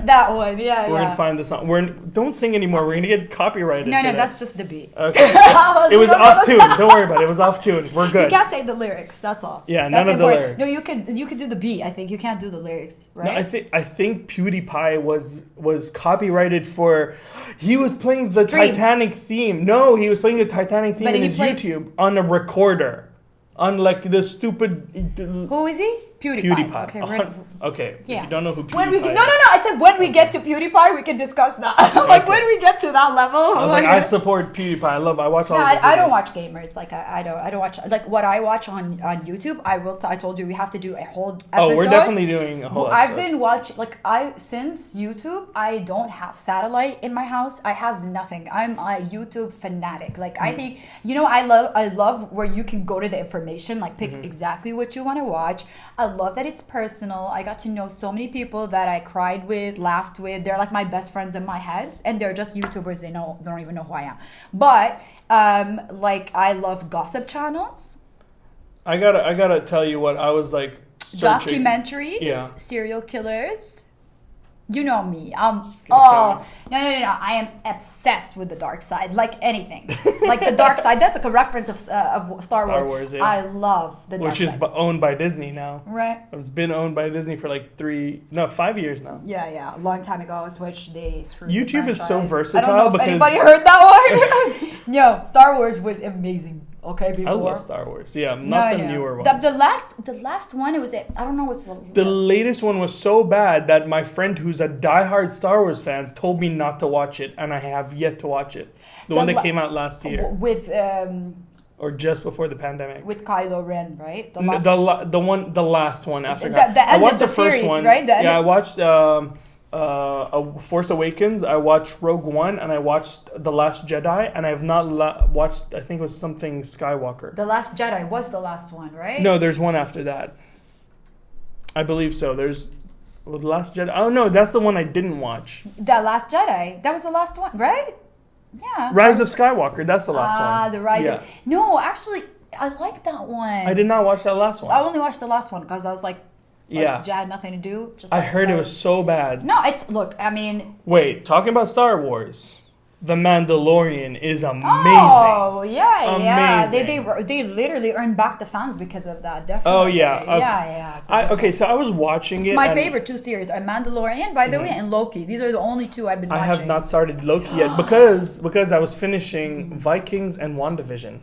That one. Yeah, We're gonna find the song. Don't sing anymore. We're gonna get copyrighted. No, today. that's just the beat. Okay. It was off tune. Don't worry about it. It was off tune. We're good. You can't say the lyrics. That's all. Yeah, that's none of the lyrics. No, you could do the beat. I think you can't do the lyrics, right? No, I think PewDiePie was copyrighted for. He was playing the Titanic theme. No, he was playing the Titanic theme in his YouTube on a recorder. Unlike the stupid. Who is he? PewDiePie. Okay. Yeah. If you don't know who PewDiePie is. No. I said when we get to PewDiePie, we can discuss that. Like when we get to that level. I was I support PewDiePie. I watch all. Yeah, I don't watch gamers. Like I don't watch like what I watch on YouTube. I told you we have to do a whole episode. Oh, we're definitely doing a whole episode. I've been watching since YouTube. I don't have satellite in my house. I have nothing. I'm a YouTube fanatic. Like I think I love where you can go to the information, like pick exactly what you want to watch. I love that it's personal. I got to know so many people that I cried with, laughed with. They're like my best friends in my head, and they're just YouTubers. They don't even know who I am. But I love gossip channels. I gotta tell you what I was like. Searching. Documentaries, serial killers. You know me. No. I am obsessed with the dark side. Like anything. Like the dark side. That's like a reference of Star Wars. Yeah. I love the dark side. Which is owned by Disney now. Right. It's been owned by Disney for like 5 years now. Yeah. A long time ago, which they screwed YouTube is so versatile. I don't know if anybody heard that one. No, Star Wars was amazing. Okay, before. I love Star Wars. Yeah, not the newer one. The last one, it was I don't know what's the latest one was so bad that my friend who's a diehard Star Wars fan told me not to watch it, and I have yet to watch it. The one that came out last year. With or just before the pandemic. With Kylo Ren, right? The last one after that. The end of the series, right? I watched Force Awakens, I watched Rogue One, and I watched The Last Jedi, and I have not watched, I think it was something Skywalker. The Last Jedi was the last one, right? No, there's one after that. I believe so. There's The Last Jedi. Oh, no, that's the one I didn't watch. The Last Jedi. That was the last one, right? Yeah. Rise of Skywalker, that's the last one. The Rise of... No, actually, I like that one. I did not watch that last one. I only watched the last one because I was like, I had nothing to do. I heard it was so bad. No, Wait, talking about Star Wars, The Mandalorian is amazing. Oh, yeah. They literally earned back the fans because of that, definitely. Oh, yeah. Yeah. So I was watching it. My favorite two series are Mandalorian, by the way, and Loki. These are the only two I've been watching. I have not started Loki yet because I was finishing Vikings and WandaVision.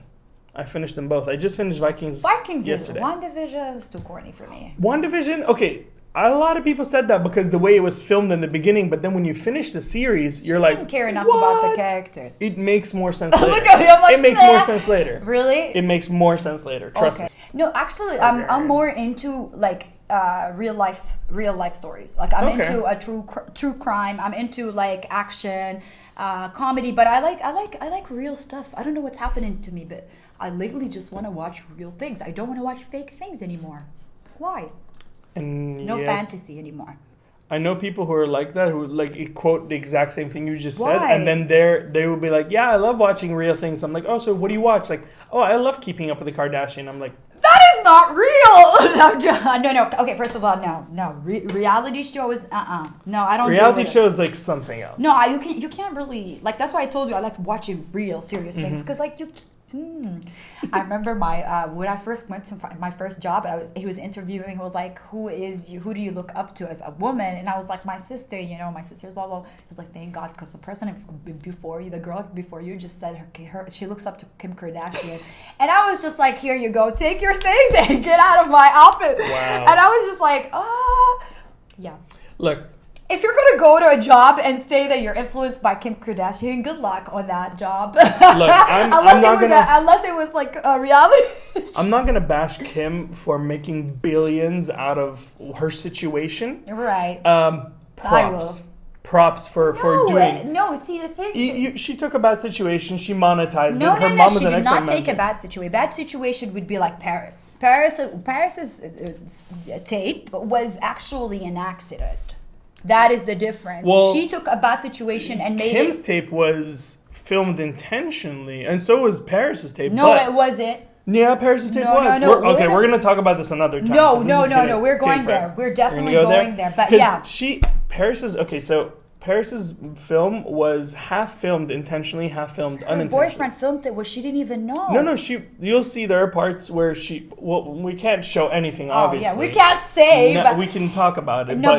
I finished them both. I just finished Vikings yesterday. WandaVision was too corny for me. WandaVision, okay. A lot of people said that because the way it was filmed in the beginning, but then when you finish the series, you're like, didn't care enough about the characters. It makes more sense later. Look at me, I'm like, it makes more sense later. Really? It makes more sense later. Trust me. No, actually, I'm more into like real life stories. Like I'm into a true crime. I'm into like action, comedy. But I like real stuff. I don't know what's happening to me, but I literally just want to watch real things. I don't want to watch fake things anymore. Why? And no fantasy anymore. I know people who are like that, who like quote the exact same thing you just said, and then they will be like, "Yeah, I love watching real things." I'm like, "Oh, so what do you watch?" Like, "Oh, I love Keeping Up with the Kardashians." I'm like, "That is not real." No. Okay, first of all, no. Reality show is no. I don't. Reality show is like something else. No, you can't really like. That's why I told you I like watching real serious things because like you. I remember when I first went to my first job, he was interviewing. He was like, "Who do you look up to as a woman?" And I was like, "My sister. My sister's blah blah." He's like, "Thank God, because the person before you, the girl before you, just said she looks up to Kim Kardashian." And I was just like, "Here you go, take your things and get out of my office." Wow. And I was just like, yeah. Look. If you're going to go to a job and say that you're influenced by Kim Kardashian, good luck on that job. Look, unless it was like a reality. I'm not going to bash Kim for making billions out of her situation. Right. Props for doing. No, see the thing. She took a bad situation. She monetized it. Her mom was she an did not excellent take a bad situation. Bad situation would be like Paris. Paris's tape was actually an accident. That is the difference. Well, she took a bad situation and made Kim's it. tape was filmed intentionally, and so was Paris's tape. No, it wasn't. Yeah, Paris's tape No, was. no, We're going to talk about this another time. No, 'cause no, this is no, gonna no. We're stay going forever. there. We're definitely We're gonna going there. But yeah. Paris's film was half filmed intentionally, half filmed Her unintentionally. boyfriend filmed it where she didn't even know. No, you'll see there are parts where we can't show anything, obviously. Yeah, we can't say, but we can talk about it. No,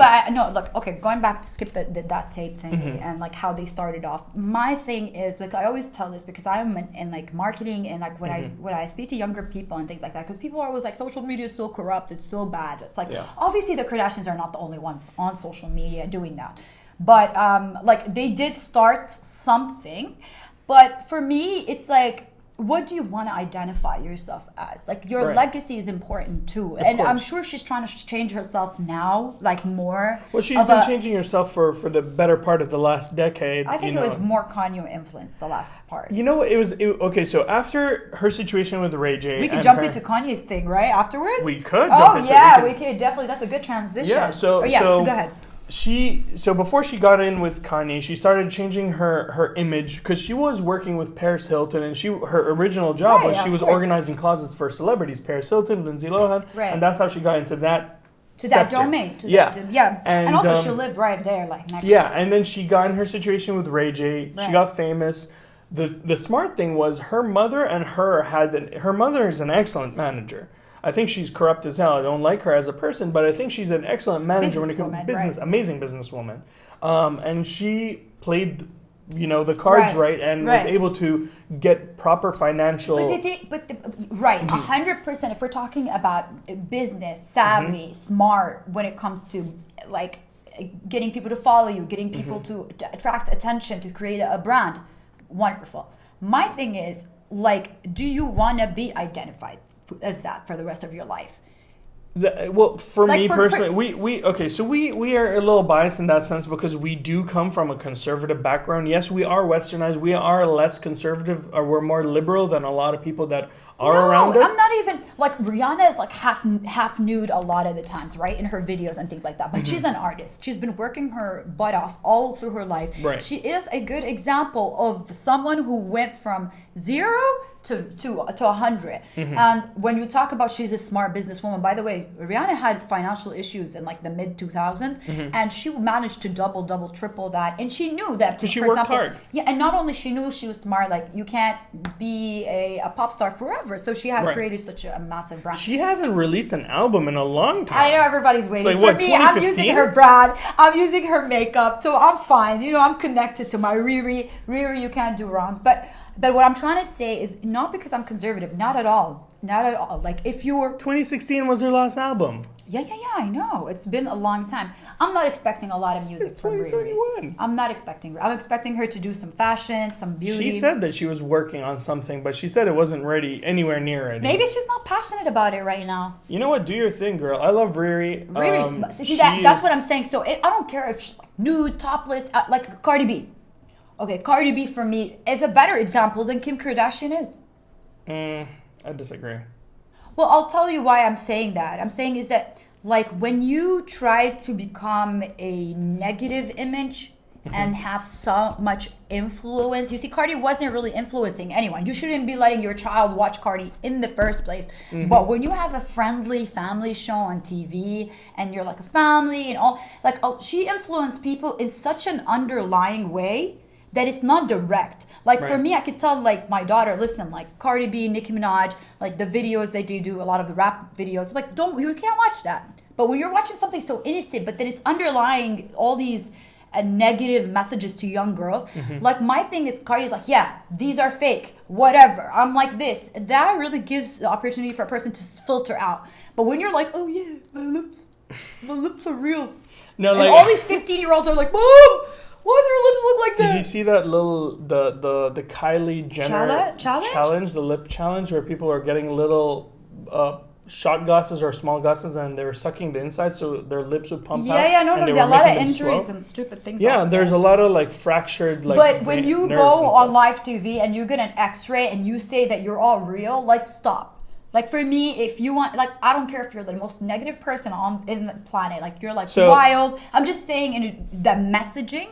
look, okay, going back to skip that tape thingy and like how they started off. My thing is, like, I always tell this because I'm in like marketing and like when I speak to younger people and things like that, because people are always like, social media is so corrupt, it's so bad. It's like, obviously the Kardashians are not the only ones on social media doing that. But like they did start something, but for me it's like, what do you want to identify yourself as? Like your legacy is important too, and I'm sure she's trying to change herself now, like more. Well, she's been changing herself for the better part of the last decade. I think it was more Kanye influence the last part. You know, okay. So after her situation with Ray J, we could jump into Kanye's thing right afterwards. We could. We could definitely. That's a good transition. Yeah. So go ahead. So before she got in with Kanye, she started changing her image because she was working with Paris Hilton, and her original job was she was organizing closets for celebrities, Paris Hilton, Lindsay Lohan, and that's how she got into that. That domain. And also she lived right there, like next. Yeah, and then she got in her situation with Ray J. She got famous. The smart thing was her mother and her mother is an excellent manager. I think she's corrupt as hell. I don't like her as a person, but I think she's an excellent manager when it comes to business. Right. Amazing businesswoman. And she played, the cards right and was able to get proper financial. 100%. If we're talking about business, savvy, smart, when it comes to like getting people to follow you, getting people to attract attention, to create a brand, wonderful. My thing is, like, do you want to be identified as that for the rest of your life? For me personally, we are a little biased in that sense because we do come from a conservative background. Yes, we are westernized. We are less conservative, or we're more liberal than a lot of people that are around us. I'm not even like Rihanna is like half nude a lot of the times, right, in her videos and things like that. But she's an artist. She's been working her butt off all through her life. Right. She is a good example of someone who went from 0 to 100. And when you talk about she's a smart businesswoman, by the way, Rihanna had financial issues in like the mid 2000s, and she managed to double, triple that. And she knew that because she worked hard. Yeah, and not only she knew she was smart, like you can't be a pop star forever. So she had created such a massive brand. She hasn't released an album in a long time. I know everybody's waiting for me. I'm using her brand. I'm using her makeup, so I'm fine. I'm connected to my Riri. Riri, you can't do wrong. But what I'm trying to say is not because I'm conservative. Not at all. Not at all. Like if you were 2016 was her last album. Yeah, I know. It's been a long time. I'm not expecting a lot of music from Riri. I'm not expecting her. I'm expecting her to do some fashion, some beauty. She said that she was working on something, but she said it wasn't anywhere near ready. Maybe she's not passionate about it right now. You know what? Do your thing, girl. I love Riri. That's what I'm saying. So I don't care if she's like nude, topless, like Cardi B. Okay, Cardi B for me is a better example than Kim Kardashian is. I disagree. Well, I'll tell you why I'm saying that. I'm saying is that, like, when you try to become a negative image and have so much influence, you see, Cardi wasn't really influencing anyone. You shouldn't be letting your child watch Cardi in the first place. But when you have a friendly family show on TV and you're like a family and all, like, she influenced people in such an underlying way that it's not direct. Like for me, I could tell like my daughter, listen, like Cardi B, Nicki Minaj, like the videos they do a lot of the rap videos. Like you can't watch that. But when you're watching something so innocent, but then it's underlying all these negative messages to young girls. Like my thing is Cardi's like, yeah, these are fake, whatever. I'm like this. That really gives the opportunity for a person to filter out. But when you're like, oh yeah, my lips are real. No, and all these 15-year-olds are like, Mom, why do your lips look like that? Did you see that little the Kylie Jenner challenge, the lip challenge, where people are getting little shot glasses or small glasses and they were sucking the inside so their lips would pump out? Yeah, no, there are a lot of injuries and stupid things. Yeah, there's a lot of like fractured like. But when you go on live TV and you get an X-ray and you say that you're all real, like stop. Like for me, if you want, like I don't care if you're the most negative person on in the planet, like you're like So- wild. I'm just saying the messaging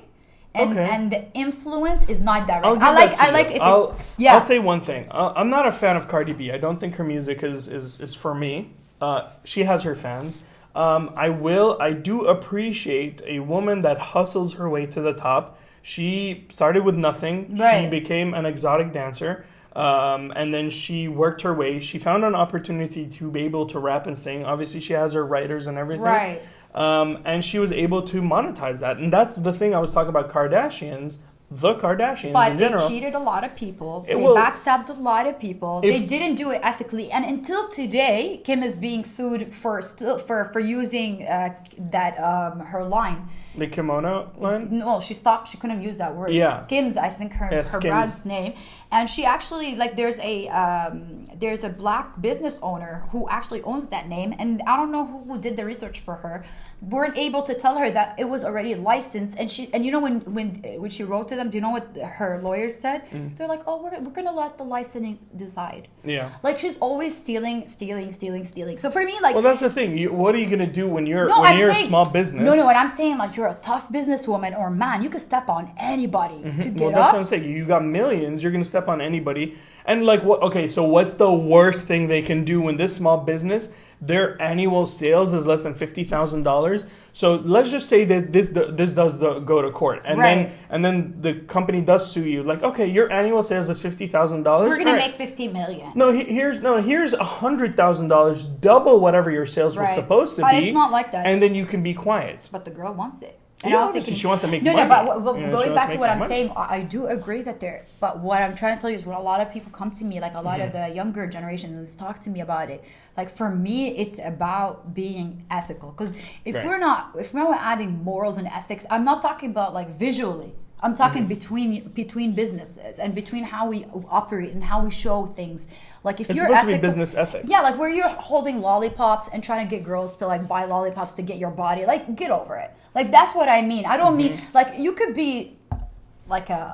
and the influence is not direct. I'll give I like that to you. if it's I'll say one thing. I'm not a fan of Cardi B. I don't think her music is for me. She has her fans. I do appreciate a woman that hustles her way to the top. She started with nothing. Right. She became an exotic dancer. And then she worked her way. She found an opportunity to be able to rap and sing. Obviously, she has her writers and everything. Right. And she was able to monetize that. And that's the thing I was talking about Kardashians. The Kardashians But in they general. cheated a lot of people. It They will- backstabbed a lot of people. They didn't do it ethically. And until today, Kim is being sued for using her line. The kimono line? No, she stopped. She couldn't use that word. Yeah. Skims, I think her Skims. brand's name. And she actually, like, there's a black business owner who actually owns that name, and I don't know who did the research for her. Weren't able to tell her that it was already licensed, and you know when she wrote to them, do you know what her lawyers said? They're like, oh, we're gonna let the licensing decide. Yeah. Like she's always stealing. So for me, like, Well, that's the thing. What are you going to do when you're I'm a saying- small business? No, and I'm saying like you're a tough businesswoman or man, you can step on anybody to get Well, that's up. what I'm saying. You got millions. You're going to step on anybody. And like, what? Okay, so what's the worst thing they can do when this small business, their annual sales is less than $50,000? So let's just say that this does go to court, and Right. then the company does sue you. Like, okay, your annual sales is $50,000. We're gonna make 50 million. No, here's $100,000, double whatever your sales was Right. supposed to But be. it's not like that. And then you can be quiet. But the girl wants it. Yeah, I don't obviously think she wants to make no, money. but You know, she going wants back to to make what I'm money. saying, I do agree that there. But what I'm trying to tell you is, when a lot of people come to me, like a lot Mm-hmm. of the younger generations talk to me about it. Like for me, it's about being ethical. Because if Right. we're not adding morals and ethics, I'm not talking about like visually. I'm talking Mm-hmm. between businesses and between how we operate and how we show things. Like if It's you're supposed to be ethical, business ethics. yeah, like where you're holding lollipops and trying to get girls to like buy lollipops to get your body, like get over it. Like that's what I mean. I don't mean like you could be like an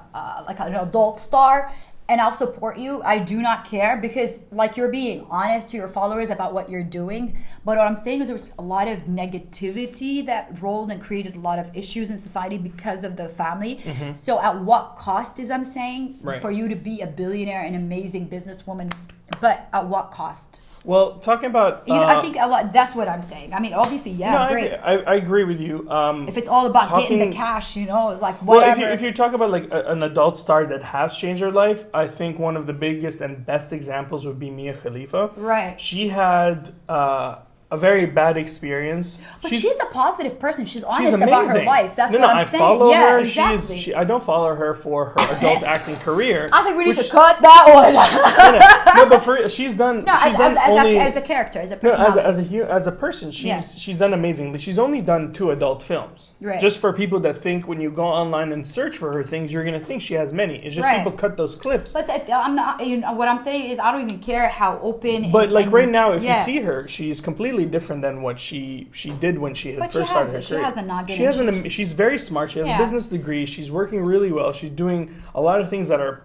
adult star and I'll support you. I do not care because like you're being honest to your followers about what you're doing. But what I'm saying is there was a lot of negativity that rolled and created a lot of issues in society because of the family. So at what cost is I'm saying Right. for you to be a billionaire and amazing businesswoman, but at what cost? Well, talking about... I think a lot. That's what I'm saying. I mean, obviously, yeah, no, great. I agree with you. If it's all about getting talking- the cash, you know, it's like Well, whatever. if you talk about like an adult star that has changed her life, I think one of the biggest and best examples would be Mia Khalifa. Right. She had a very bad experience. But she's a positive person. She's honest she's about her amazing. life. That's no, what no, I'm I saying. follow Yeah, her. exactly. I don't follow her for her adult acting career. I think we need which- to cut that one. no, but for she's done. No, she's done only, as a character, as a no, personality. as a person, Yeah. she's done amazingly. She's only done 2 adult films. Right. Just for people that think when you go online and search for her things, you're gonna think she has many. It's just Right. people cut those clips. But I'm not. You know, what I'm saying is, I don't even care how open. But like right now, if yeah. you see her, she's completely different than what she did when she had But first she has started her it. She career. has a noggin She has and she's very smart. She has Yeah. a business degree. She's working really well. She's doing a lot of things that are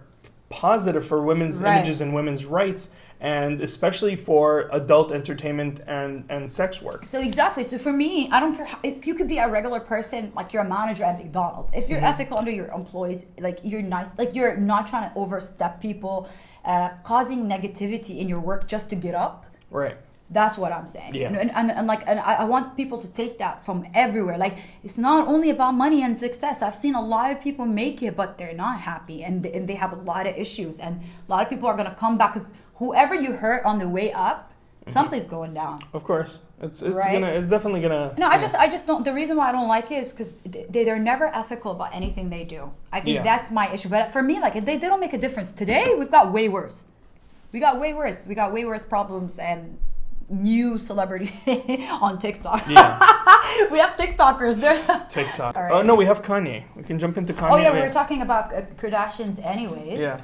positive for women's Right. images and women's rights, and especially for adult entertainment and sex work. So exactly. So for me, I don't care. You could be a regular person, like you're a manager at McDonald's. If you're ethical under your employees, like you're nice, like you're not trying to overstep people, causing negativity in your work just to get up. Right. That's what I'm saying. Yeah. And I want people to take that from everywhere. Like it's not only about money and success. I've seen a lot of people make it, but they're not happy, and they have a lot of issues. And a lot of people are gonna come back because whoever you hurt on the way up, something's going down. Of course, it's Right? it's definitely gonna. No, I just don't. The reason why I don't like it is because they're never ethical about anything they do. I think Yeah. that's my issue. But for me, like they don't make a difference. Today we've got way worse. We got way worse problems and new celebrity on TikTok. Yeah. We have TikTokers there. TikTok. All right. Oh no, we have Kanye. We can jump into Kanye. Oh yeah, we were talking about Kardashians anyways. Yeah.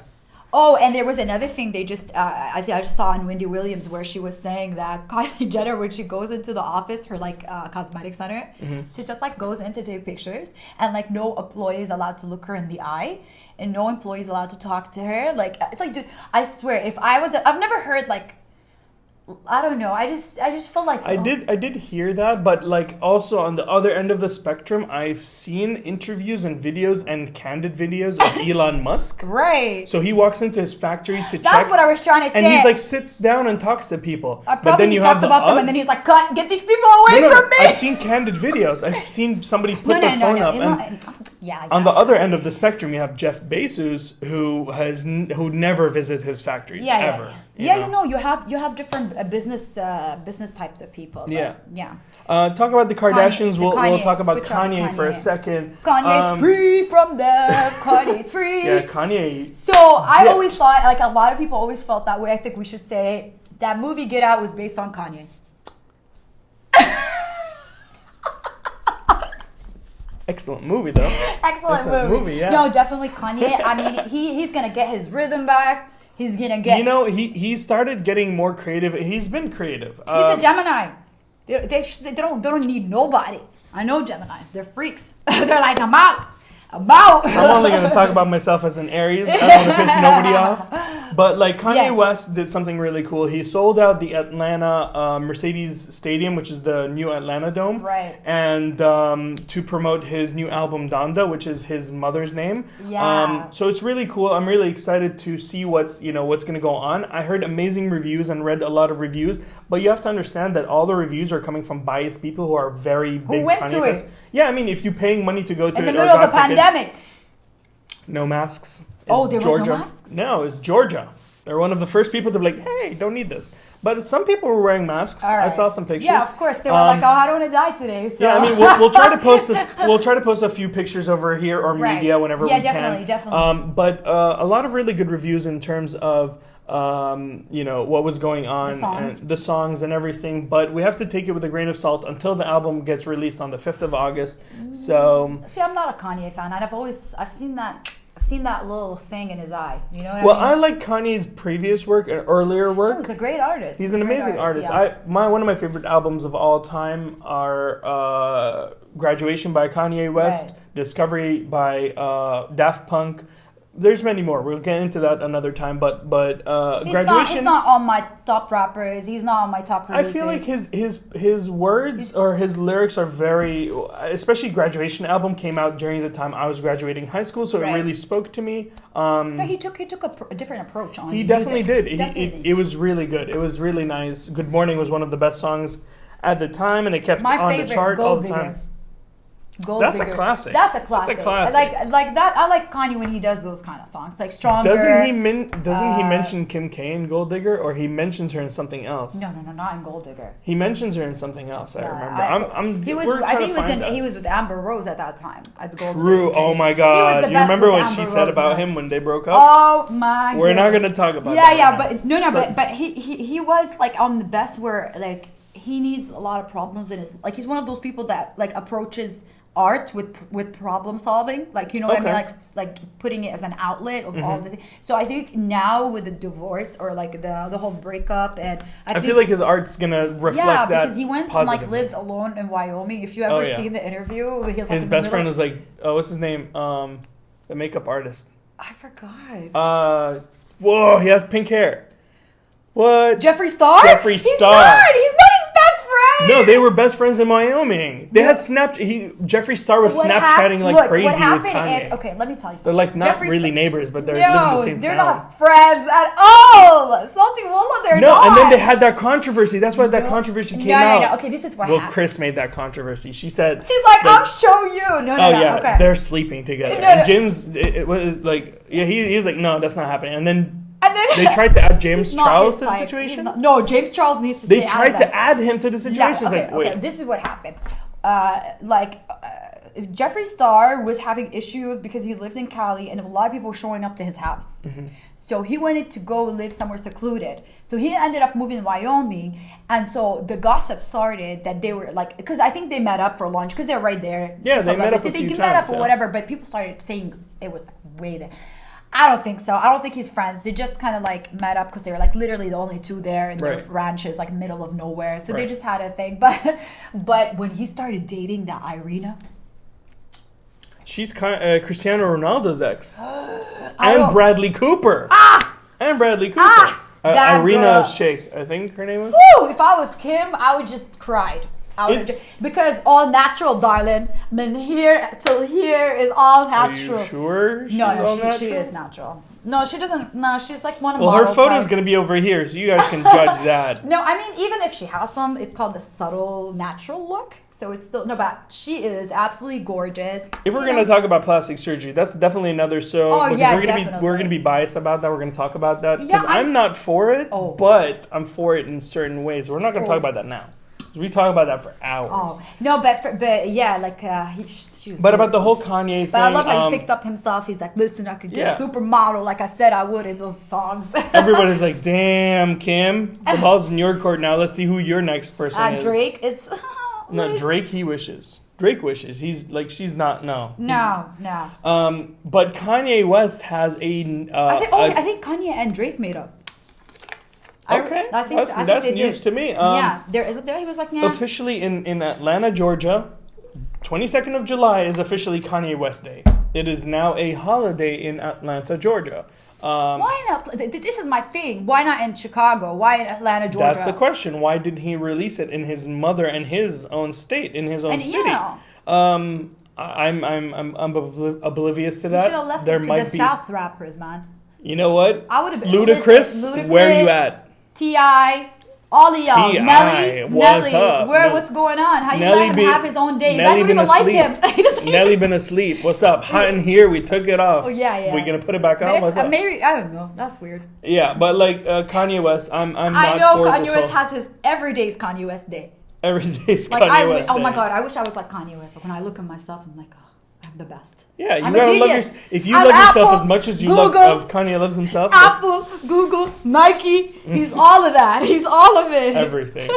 Oh, and there was another thing they just I think I just saw on Wendy Williams where she was saying that Kylie Jenner, when she goes into the office, her like cosmetic center, she just like goes in to take pictures, and like no employee is allowed to look her in the eye, and no employee is allowed to talk to her. Like it's like, dude, I swear, if I was, I've never heard like I don't know. I just feel like I did hear that, but like also on the other end of the spectrum, I've seen interviews and videos and candid videos of Elon Musk. Right. So he walks into his factories to check. That's what I was trying to say. And he's like sits down and talks to people. Probably he talks about them and then he's like, "Cut, get these people away from me." I've seen candid videos. I've seen somebody put their phone up. And on the other end of the spectrum, you have Jeff Bezos, who never visit his factories ever. You have different business types of people. Yeah. Yeah. Talk about the Kardashians. We'll talk about Kanye for a second. Kanye's free from death. Kanye's free. Yeah, Kanye. So I always thought, like a lot of people always felt that way. I think we should say that movie Get Out was based on Kanye. Excellent movie, though. Excellent movie. Yeah. No, definitely Kanye. I mean, he's gonna get his rhythm back. He's gonna get. He started getting more creative. He's been creative. He's a Gemini. They don't need nobody. I know Geminis. They're freaks. They're like, I'm out. I'm only going to talk about myself as an Aries. I don't want to piss nobody off. But like Kanye West did something really cool. He sold out the Atlanta Mercedes Stadium, which is the new Atlanta Dome. Right. And to promote his new album, Donda, which is his mother's name. Yeah. So it's really cool. I'm really excited to see what's going to go on. I heard amazing reviews and read a lot of reviews. But you have to understand that all the reviews are coming from biased people who are very big who went Kanye to fans. it? Yeah, I mean, if you're paying money to go to in the it, middle of the pandemic. No masks. There Georgia. was no masks? No, it's Georgia. They're one of the first people to be like, hey, don't need this. But some people were wearing masks. Right. I saw some pictures. Yeah, of course. They were like, I don't want to die today. So. Yeah, I mean, we'll try to post this. We'll try to post a few pictures over here or media whenever we can. Yeah, definitely. But a lot of really good reviews in terms of what was going on, the songs and everything. But we have to take it with a grain of salt until the album gets released on the 5th of August. So see, I'm not a Kanye fan, and I've seen that little thing in his eye. You know what I mean? I like Kanye's previous work and earlier work. He's a great artist. He's an amazing artist. Yeah. One of my favorite albums of all time are Graduation by Kanye West, Discovery by Daft Punk. There's many more. We'll get into that another time. But Graduation. He's not on my top rappers. He's not on my top producers. I feel like his words or his lyrics are very, especially Graduation album came out during the time I was graduating high school, so it really spoke to me. No, he took a different approach on. He definitely did. It was really good. It was really nice. Good Morning was one of the best songs at the time, and it kept on the chart all the time. That's a classic. That's a classic. I like that. I like Kanye when he does those kind of songs, like Stronger. Doesn't he mention Kim K in Gold Digger, or he mentions her in something else? No, not in Gold Digger. He mentions her in something else. I remember. He was with Amber Rose at that time at the Gold Digger. True. Oh my God. You remember what she said about him when they broke up? Oh my. We're not going to talk about that. Yeah, but he was like on the best where like he needs a lot of problems in his he's one of those people that like approaches art with problem solving, like what I mean, like putting it as an outlet of all the things. So I think now with the divorce or like the whole breakup, and I feel like his art's gonna reflect that because he went and like lived alone in Wyoming. If you ever seen the interview, his best friend was like, what's his name, the makeup artist, I forgot. Whoa, he has pink hair. What? Jeffree Star. He's not his best friend. No, they were best friends in Wyoming. They had Jeffree Star was Snapchatting like crazy with Kanye. What happened is, okay, let me tell you something. They're like not really neighbors, but they're living in the same town. They're not friends at all. Salty Walla, they're not. No, and then they had that controversy. That's why that controversy came out. No. Okay, this is what happened. Well, Chris made that controversy. She's like, I'll show you. No. Okay. They're sleeping together. And James, it was like, he's like, no, that's not happening. And then they tried to add James Charles to the situation. No, James Charles needs to stay out of this. They tried to add him to the situation. Okay, this is what happened. Jeffree Star was having issues because he lived in Cali and a lot of people were showing up to his house. Mm-hmm. So he wanted to go live somewhere secluded. So he ended up moving to Wyoming. And so the gossip started that they were like, because I think they met up for lunch because they're right there. Yeah, they met up a few times. They met up or whatever, but people started saying it was way there. I don't think so. I don't think he's friends. They just kind of like met up because they were like literally the only two there in their ranches, like middle of nowhere. So they just had a thing. But when he started dating that Irina, she's Cristiano Ronaldo's ex, and Bradley Cooper. And Bradley Cooper. That Irina girl. Shayk, I think her name was. Woo! If I was Kim, I would just cried. Because all natural, darling. I mean, here till here is all natural. Are you sure? She is natural. No, she doesn't. No, she's like one of Well, her photo is going to be over here, so you guys can judge that. No, I mean, even if she has some, it's called the subtle natural look. So it's still, no, but she is absolutely gorgeous. If we're going to talk about plastic surgery, that's definitely another show. Oh, yeah, we're going to be biased about that. We're going to talk about that. Yeah, Because I'm not for it, Oh. but I'm for it in certain ways. We're not going to talk about that now. We talk about that for hours. Oh no, but yeah, like she was. But about the whole Kanye thing. But I love how he picked up himself. He's like, listen, I could get a supermodel, like I said I would in those songs. Everybody's like, damn, Kim, the ball's in your court now. Let's see who your next person is. Drake, it's no Drake. He wishes. Drake wishes. He's like, she's not. No. No. But Kanye West has a. I think Kanye and Drake made up. Okay, I think that's they news did. to me. Yeah, he was like, yeah. Officially in Atlanta, Georgia, 22nd of July is officially Kanye West Day. It is now a holiday in Atlanta, Georgia. Why not? This is my thing. Why not in Chicago? Why in Atlanta, Georgia? That's the question. Why didn't he release it in his mother and his own state, in his own city? Yeah. I'm oblivious to that. You should have left it to the South rappers, man. You know what? I would have been Ludacris, where you at? T.I., all of y'all. Nelly, what's going on? How you let him have his own day? You guys don't even like him. Nelly been asleep. What's up? Hot in here. We took it off. Oh yeah. We gonna put it back on? What's up? Maybe I don't know. That's weird. Yeah, but like Kanye West, I'm not. I know Kanye West has his everyday's Kanye West day. Everyday's Kanye West day. Oh my god, I wish I was like Kanye West. When I look at myself, I'm like, oh, I'm the best. Yeah, you I'm gotta love yourself. If you love yourself as much as you love Kanye loves himself. Apple, Google, Nike, he's all of that. He's all of it. Everything.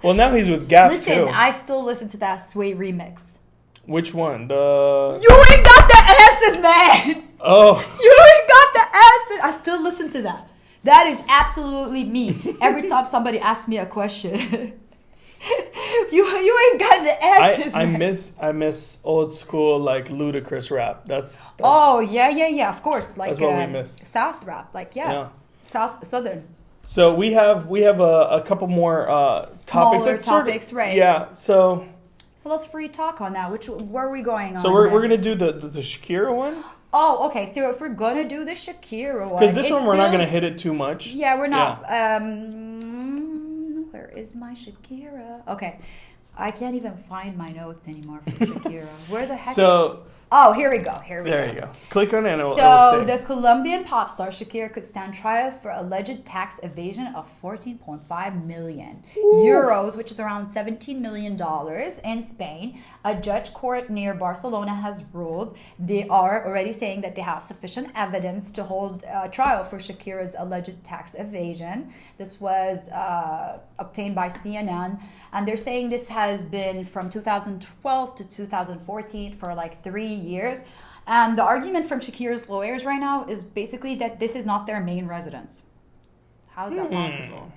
Well, now he's with Gap too. Listen, I still listen to that Sway remix. Which one? You ain't got the answers, man. Oh. You ain't got the answers. I still listen to that. That is absolutely me. Every time somebody asks me a question. You ain't got the answers. I miss old school like Ludacris rap. That's oh yeah. Of course, like that's what we miss. South rap, like Southern. So we have a couple more Smaller topics, right? Yeah. So let's free talk on that. Where are we going on? So we're gonna do the Shakira one. Oh, okay. So if we're gonna do the Shakira one, because this one we're not gonna hit it too much. Yeah, we're not. Where is my Shakira? Okay, I can't even find my notes anymore for Shakira. Where the heck? Oh, here we go. There you go. Click on it. So the Colombian pop star Shakira could stand trial for alleged tax evasion of 14.5 million euros, which is around $17 million in Spain. A judge court near Barcelona has ruled. They are already saying that they have sufficient evidence to hold a trial for Shakira's alleged tax evasion. This was obtained by CNN, and they're saying this has been from 2012 to 2014 for like 3 years. And the argument from Shakira's lawyers right now is basically that this is not their main residence. How is that possible?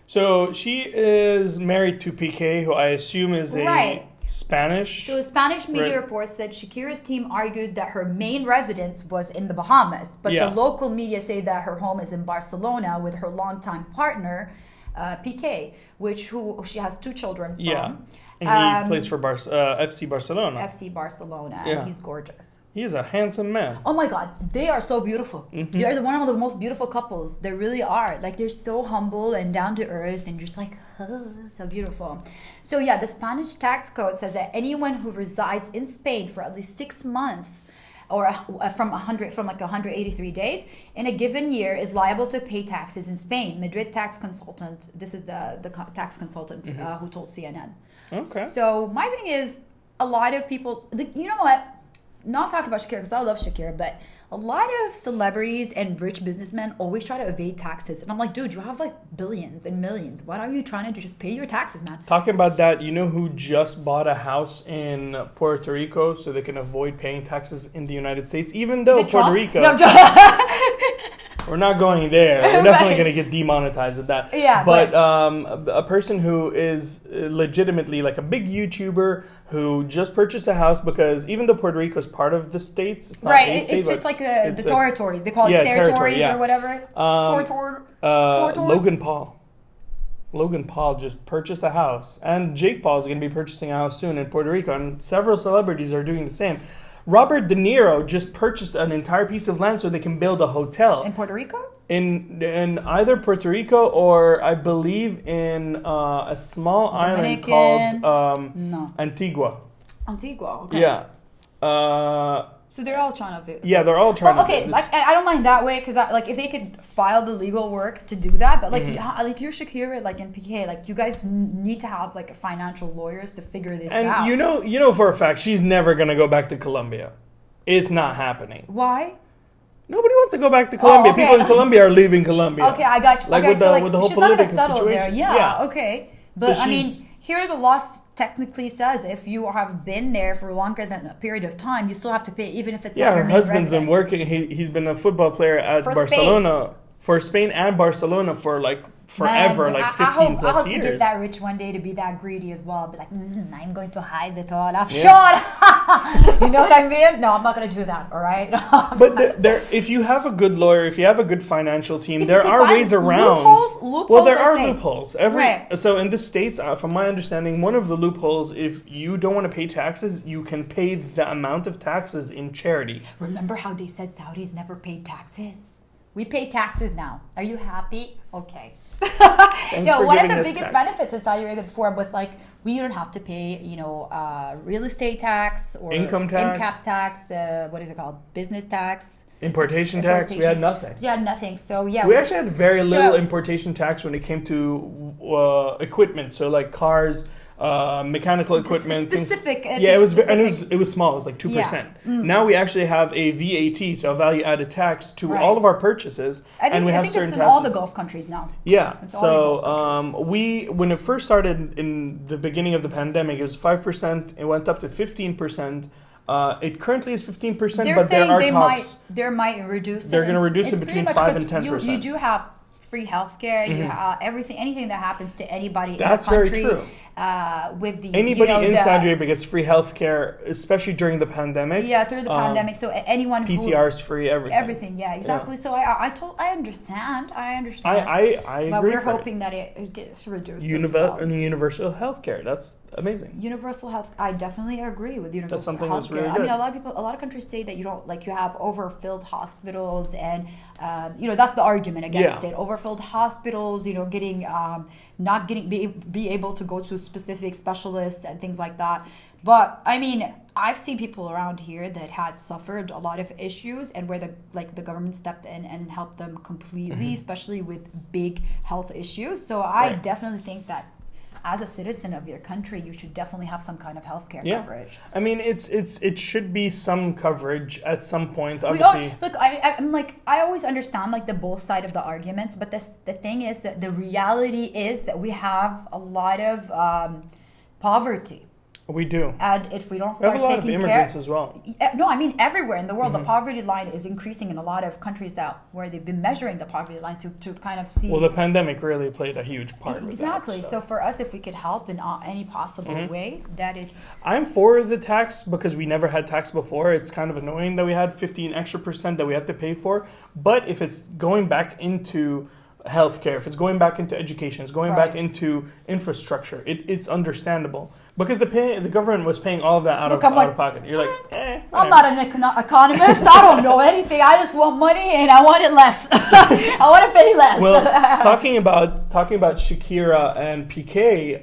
So she is married to Piqué, who I assume is a Spanish. So Spanish media reports said Shakira's team argued that her main residence was in the Bahamas, but the local media say that her home is in Barcelona with her longtime partner, Piqué, who she has 2 children from. Yeah. And he plays for FC Barcelona. FC Barcelona. Yeah. And he's gorgeous. He is a handsome man. Oh my God. They are so beautiful. Mm-hmm. They're one of the most beautiful couples. They really are. Like, they're so humble and down to earth and just like, oh, so beautiful. So yeah, the Spanish tax code says that anyone who resides in Spain for at least 6 months or from 183 days in a given year is liable to pay taxes in Spain. Madrid tax consultant, this is the tax consultant who told CNN. Okay. So my thing is, a lot of people, you know what? Not talking about Shakira because I love Shakira, but a lot of celebrities and rich businessmen always try to evade taxes. And I'm like, dude, you have like billions and millions. What are you trying to do? Just pay your taxes, man. Talking about that, you know who just bought a house in Puerto Rico so they can avoid paying taxes in the United States, even though Puerto Rico... No, We're not going there. We're definitely Right. going to get demonetized with that. Yeah, But a person who is legitimately like a big YouTuber who just purchased a house because even though Puerto Rico is part of the states, it's not Right, a state. it's like the territories. They call it yeah, territories yeah. or whatever. Logan Paul. Logan Paul just purchased a house, and Jake Paul is going to be purchasing a house soon in Puerto Rico, and several celebrities are doing the same. Robert De Niro just purchased an entire piece of land so they can build a hotel In Puerto Rico? in either Puerto Rico or I believe in a small island Dominican? called No. Antigua. Antigua, okay. Yeah. So they're all trying to do. Yeah, they're all trying Well, to okay, do this. like I don't mind that way because like if they could file the legal work to do that, but like like you're Shakira, like in PK, like you guys need to have like financial lawyers to figure this And out. you know for a fact she's never gonna go back to Colombia. It's not happening. Why? Nobody wants to go back to Colombia. okay. People in Colombia are leaving Colombia. Okay, I got you. Like okay, with so the- like with the whole she's not gonna political settle there. situation. Yeah, Yeah. okay. But So I mean, she's- here the law technically says if you have been there for longer than a period of time, you still have to pay, even if it's Yeah, not her your main husband's resident. been working. He's been a football player at For Barcelona for Spain and Barcelona for like forever, Man, like I 15 hope, plus I hope years. to get that rich one day to be that greedy as well. Be like, I'm going to hide it all offshore. Yeah. You know what I mean? No, I'm not going to do that. All right. But there, if you have a good lawyer, if you have a good financial team, If there you can are find ways around. loopholes well, there are are safe. loopholes. Right. So in the states, from my understanding, one of the loopholes, if you don't want to pay taxes, you can pay the amount of taxes in charity. Remember how they said Saudis never paid taxes? We pay taxes now. Are you happy? Okay. for One of giving the us biggest taxes. benefits in Saudi Arabia before was like we don't have to pay, real estate tax or Income tax. tax. What is it called? Business tax. Importation tax, we had nothing. Yeah, nothing. So yeah, We actually had very little So- importation tax when it came to equipment. So like cars, mechanical equipment, specific. things. Yeah, it was and specific. it was small. It was like 2%. Yeah. Now we actually have a VAT, so a value added tax to Right. all of our purchases, and we have I think certain it's in taxes. all the Gulf countries now. Yeah. It's all the Gulf So when it first started in the beginning of the pandemic, it was 5%. It went up to 15%. It currently is 15%, They're but there saying are they talks. might reduce it. They're gonna It's- reduce it it's between pretty much 5 and 'cause 10%. You do have free healthcare. You have everything, anything that happens to anybody That's in the very country. true. With the Anybody in the, Saudi Arabia gets free healthcare, especially during the pandemic. yeah, through the pandemic. So anyone who PCR is free, everything. everything, yeah, exactly. So I understand. I agree. But we're for it. hoping that it gets reduced. as well. And universal healthcare. That's amazing. Universal health. I definitely agree with universal something health. that's really I mean, good. a lot of countries say that you don't like you have overfilled hospitals, and that's the argument against Yeah. it. Overfilled hospitals, getting not getting be able to go to specific specialists and things like that. But I mean, I've seen people around here that had suffered a lot of issues, and where the government stepped in and helped them completely, especially with big health issues. So I Right. definitely think that as a citizen of your country, you should definitely have some kind of healthcare Yeah. coverage. I mean, it should be some coverage at some point. We all, Obviously, look, I'm like, I always understand like the both side of the arguments, but the thing is that the reality is that we have a lot of poverty. we do. And if we don't We have start a lot of taking immigrants care, as well. no, I mean everywhere in the world, the poverty line is increasing in a lot of countries where they've been measuring the poverty line to kind of see. Well, the pandemic really played a huge part. Exactly. With that, So for us, if we could help in any possible way, that is. I'm for the tax because we never had tax before. It's kind of annoying that we had 15 extra % that we have to pay for. But if it's going back into healthcare, if it's going back into education, it's going back Right. into infrastructure, it's understandable. Because the government was paying all of that out Look, of I'm like, pocket. You're like, I'm not an economist. I don't know anything. I just want money and I want it less. I want to pay less. Well, talking about Shakira and Piqué,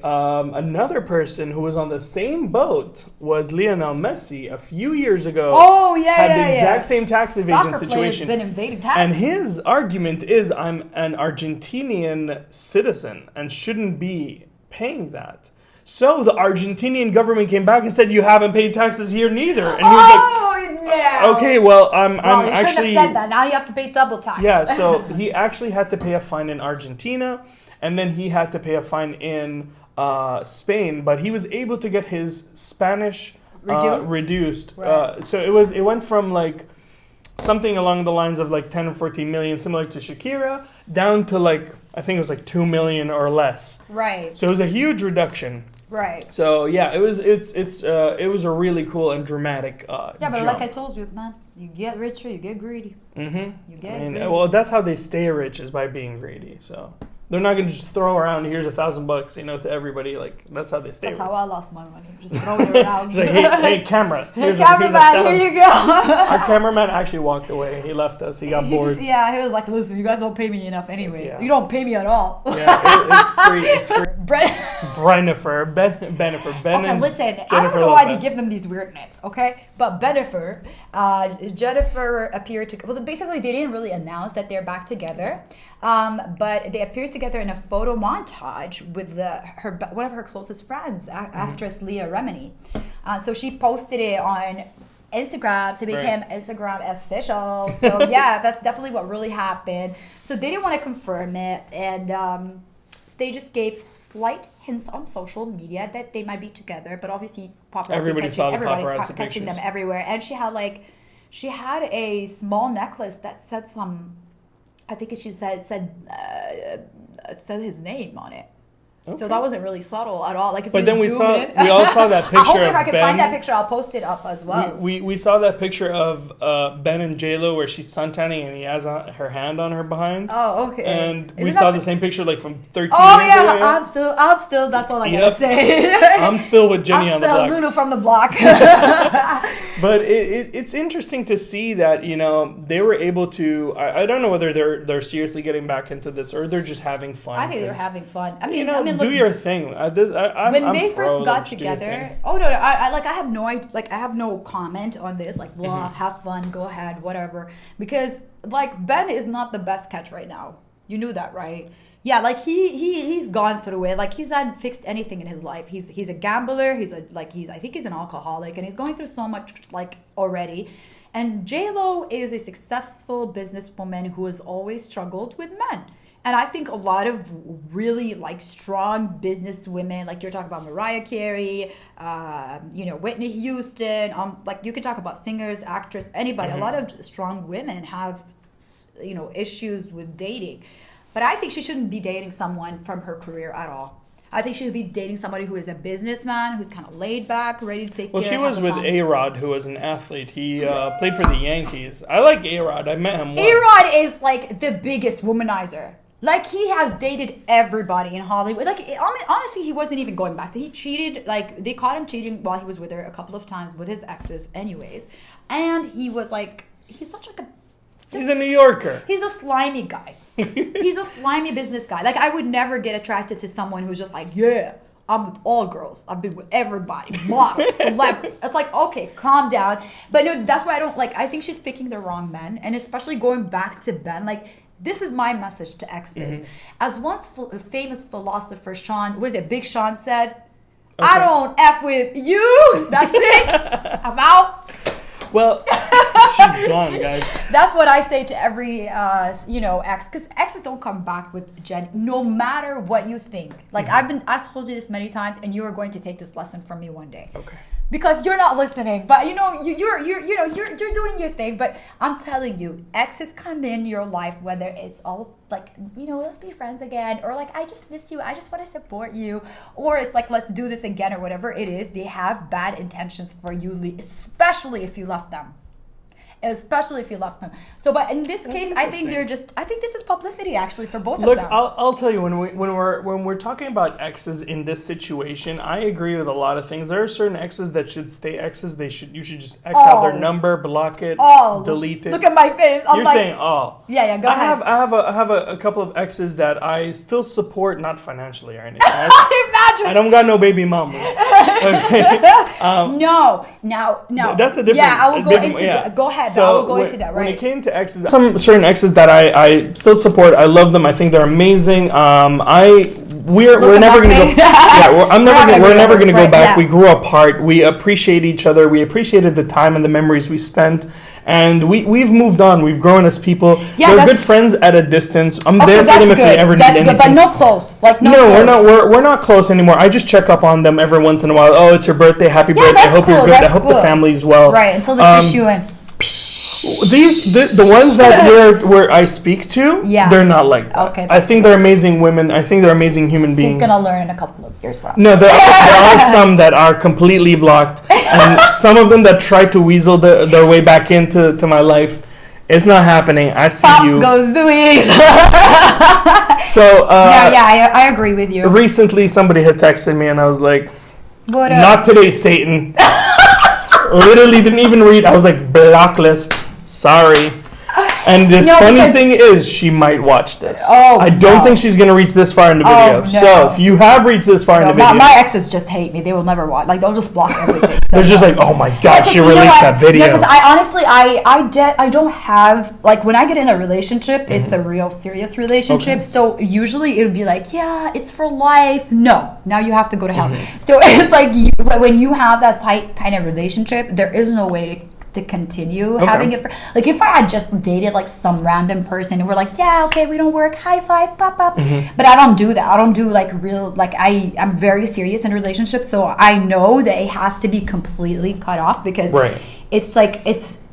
another person who was on the same boat was Lionel Messi a few years ago. Oh, yeah, had yeah, the yeah. exact same tax evasion Soccer players situation. been invading tax. And his argument is, I'm an Argentinian citizen and shouldn't be paying that. So the Argentinian government came back and said, you haven't paid taxes here neither. And he was no. like, okay, well, I'm Well, you actually... shouldn't have said that. Now you have to pay double tax. Yeah, so he actually had to pay a fine in Argentina, and then he had to pay a fine in Spain, but he was able to get his Spanish reduced. Right. So it went from like something along the lines of like 10 or 14 million, similar to Shakira, down to like, I think it was like 2 million or less. Right. So it was a huge reduction. Right. So yeah, it was a really cool and dramatic Yeah, but jump. like I told you, man, you get richer, you get greedy. Mm-hmm. You get greedy. Well, that's how they stay rich, is by being greedy. So they're not gonna just throw around, here's $1,000, you know, to everybody. Like, that's how they stay That's rich. how I lost my money. Just throwing it around. Like, hey, camera. Cameraman, here you go. Our cameraman actually walked away. He left us. He got bored. He was like, listen, you guys don't pay me enough anyways. Yeah. You don't pay me at all. Yeah, it's free. It's free. Brennifer. Benifer. Ben Okay, and listen, I Jennifer don't know why Lopez. they give them these weird names, okay? But Benifer, Jennifer appeared to... Well, basically, they didn't really announce that they're back together. But they appeared together in a photo montage with one of her closest friends, actress Leah Remini. So she posted it on Instagram, so it became Instagram official. So yeah, that's definitely what really happened. So they didn't want to confirm it, and they just gave slight hints on social media that they might be together. But obviously, everybody's catching them everywhere. And she had a small necklace that said some. I think she said his name on it. Okay. So that wasn't really subtle at all. Like, if we all saw that picture. I hope if I can find that picture, I'll post it up as well. We saw that picture of Ben and J-Lo where she's suntanning and he has her hand on her behind. Oh, okay. And we saw the same picture like from 13 years ago. Oh yeah, I'm still. That's all I gotta say. I'm still with Jenny on the block. I'm still Lulu from the block. But it's interesting to see that, you know, they were able to. I don't know whether they're seriously getting back into this or they're just having fun. I think they're having fun. I mean, do your thing. When they first got together, I have no comment on this. Like, blah, have fun, go ahead, whatever. Because like Ben is not the best catch right now. You knew that, right? Yeah, like he's gone through it. Like, he's not fixed anything in his life. He's a gambler. I think he's an alcoholic, and he's going through so much like already. And J-Lo is a successful businesswoman who has always struggled with men. And I think a lot of really like strong business women, like you're talking about Mariah Carey, Whitney Houston, like you could talk about singers, actors, anybody. Mm-hmm. A lot of strong women have, issues with dating. But I think she shouldn't be dating someone from her career at all. I think she should be dating somebody who is a businessman, who's kind of laid back, ready to take care of her. Well, she was with A-Rod, who was an athlete. He played for the Yankees. I like A-Rod. I met him once. A-Rod is like the biggest womanizer. Like, he has dated everybody in Hollywood. Like, honestly, he wasn't even going back. He cheated. Like, they caught him cheating while he was with her a couple of times with his exes anyways. And he was like, he's such like a... He's a New Yorker. He's a slimy guy. He's a slimy business guy. Like, I would never get attracted to someone who's just like, yeah, I'm with all girls. I've been with everybody. Models, celebrities. It's like, okay, calm down. But no, that's why I think she's picking the wrong men. And especially going back to Ben, like... This is my message to exes. Mm-hmm. As once famous philosopher Big Sean said, okay. I don't F with you. That's it. I'm out. Well, she's gone, guys. That's what I say to every, ex. Because exes don't come back with Jen, no matter what you think. Like, mm-hmm. I've told you this many times, and you are going to take this lesson from me one day. Okay. Because you're not listening, but you're doing your thing. But I'm telling you, exes come in your life, whether it's all like, let's be friends again, or like, I just miss you, I just want to support you, or it's like, let's do this again, or whatever it is. They have bad intentions for you, especially if you left them. So, but in this case, I think this is publicity actually for both of them. Look, I'll tell you, when we're talking about exes in this situation, I agree with a lot of things. There are certain exes that should stay exes. You should just X out their number, block it, delete it. Look at my face. You're saying all. Yeah, go ahead. I have a couple of exes that I still support, not financially or anything. Imagine. I don't got no baby mamas. Okay. No. That's a different. Yeah, I will go into that. Go ahead. So I will go into that, right? When it came to exes, some certain exes that I still support. I love them. I think they're amazing. We're never going to go. Yeah, we're never going to go back. Yeah. We grew apart. We appreciate each other. We appreciated the time and the memories we spent. And we've moved on. We've grown as people. Yeah, they're good friends at a distance. I'm there for them if they ever need anything. That's good, but no close. We're not close anymore. I just check up on them every once in a while. Oh, it's her birthday. Happy birthday. I hope you're good. I hope the family's well. Right, until they fish you in. The ones that where I speak to, they're not like that. Okay, I think they're amazing women. I think they're amazing human beings. He's gonna learn in a couple of years, probably. No, there are some that are completely blocked, and some of them that try to weasel their way back into my life. It's not happening. I see Pop you. goes the weasel. So I agree with you. Recently, somebody had texted me, and I was like, What "Not today, Satan." Literally didn't even read. I was like, blacklist. Sorry. And the funny thing is, she might watch this. I don't think she's going to reach this far in the video. No. So if you have reached this far in the video. My exes just hate me. They will never watch. Like, they'll just block everything. They're just like, oh my God, she released that video. Because I honestly, I don't have, like, when I get in a relationship, it's a real serious relationship. Okay. So usually it would be like, yeah, it's for life. No, now you have to go to hell. So it's like, when you have that tight kind of relationship, there is no way to continue having it. Like, if I had just dated like some random person and we're like, yeah, okay, we don't work, high five, pop. But I don't do that. I don't do like real, like, I'm very serious in relationships, so I know that it has to be completely cut off, because it's like,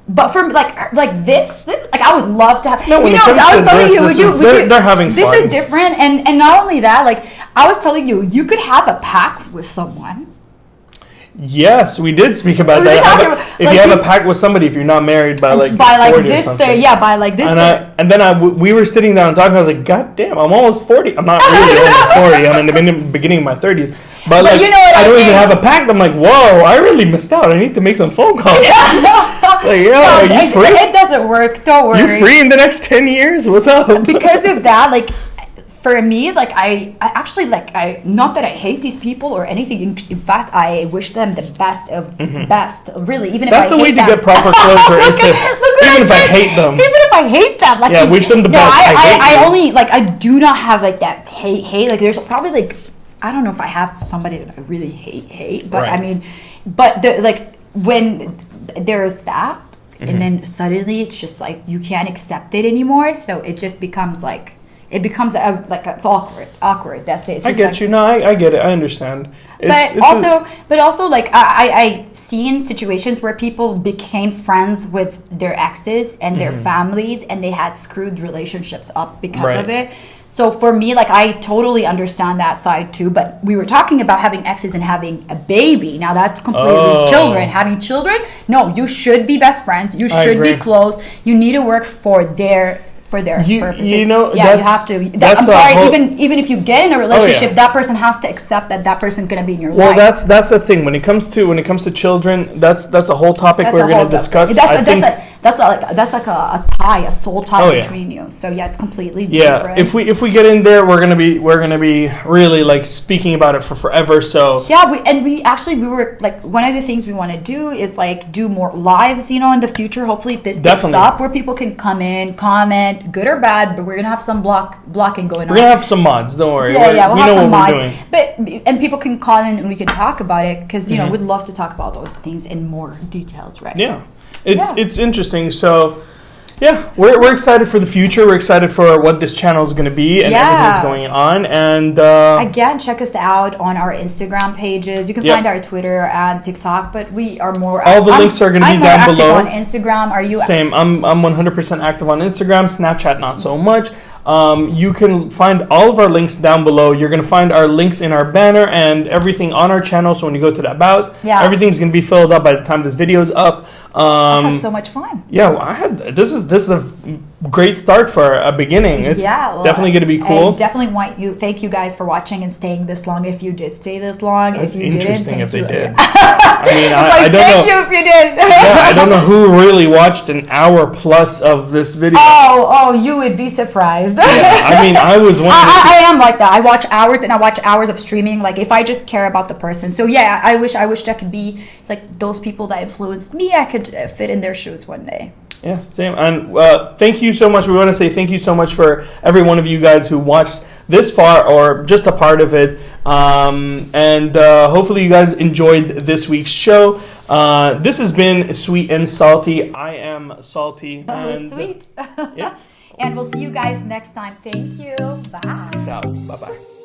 but for like this like, I would love to have. No, I was telling you, they're having fun. This is different, and not only that, like, I was telling you, you could have a pact with someone. Yes, we did speak about that. If you have a pact with somebody, if you're not married by like 40 or something. By like this. And then we were sitting down and talking. I was like, God damn, I'm almost 40. I'm not really almost 40. I'm in the beginning of my 30s. But like, you know what I don't even have a pact. I'm like, whoa, I really missed out. I need to make some phone calls. Like, are you free? It doesn't work. Don't worry. You free in the next 10 years? What's up? Because of that, like, for me, like, I actually, like, not that I hate these people or anything. In fact, I wish them the best of best. Really, even that's if I hate them. That's the way to get proper closure. Even if I hate them. Even if I hate them, like, wish them the best. I only, like, I do not have like that hate. Like, there's probably, like, I don't know if I have somebody that I really hate, but I mean, but like, when there's that, and then suddenly it's just like you can't accept it anymore. So it just becomes like. It becomes like it's awkward. That's it. It's I get like, you. No, I get it. I understand. But also, like, I seen situations where people became friends with their exes and their families, and they had screwed relationships up because of it. So for me, like, I totally understand that side too. But we were talking about having exes and having a baby. Now that's completely children. Having children, no, you should be best friends. You should be close. You need to work for their purposes. You know, you have to. I'm sorry, even if you get in a relationship, that person has to accept that person's going to be in your life. Well, that's the thing. When it comes to children, that's a whole topic we're going to discuss. That's like a tie, a soul tie between you. So yeah, it's completely different. If we get in there, we're gonna be really like speaking about it for forever. So yeah, we were like, one of the things we want to do is like do more lives, in the future. Hopefully, if this picks up, where people can come in, comment, good or bad, but we're gonna have some blocking going on. We're gonna have some mods. Don't worry. Yeah, we'll have some mods. But people can call in and we can talk about it, because we'd love to talk about those things in more details, right? Yeah. It's interesting. So, yeah, we're excited for the future. We're excited for what this channel is going to be and everything's going on. And again, check us out on our Instagram pages. You can find our Twitter and TikTok, but we are more. All the links are going to be down below. I'm more active on Instagram. Are you? Same. I'm 100% active on Instagram. Snapchat, not so much. You can find all of our links down below. You're going to find our links in our banner and everything on our channel. So when you go to the about, everything's going to be filled up by the time this video is up. I had so much fun. Yeah, this is a great start for a beginning. It's definitely going to be cool. I definitely thank you guys for watching and staying this long. If you did stay this long, that's if you interesting. Didn't, if they did, I mean, I don't know. Thank you if you did. I don't know who really watched an hour plus of this video. Oh, you would be surprised. I mean, I was one. I am like that. I watch hours of streaming. Like, if I just care about the person. So yeah, I wish I could be like those people that influenced me. I could fit in their shoes one day. Yeah, same. And thank you so much. We want to say thank you so much for every one of you guys who watched this far or just a part of it. And hopefully you guys enjoyed this week's show. This has been Sweet and Salty. I am Salty. And, sweet. And we'll see you guys next time. Thank you. Bye. Peace out. Bye-bye.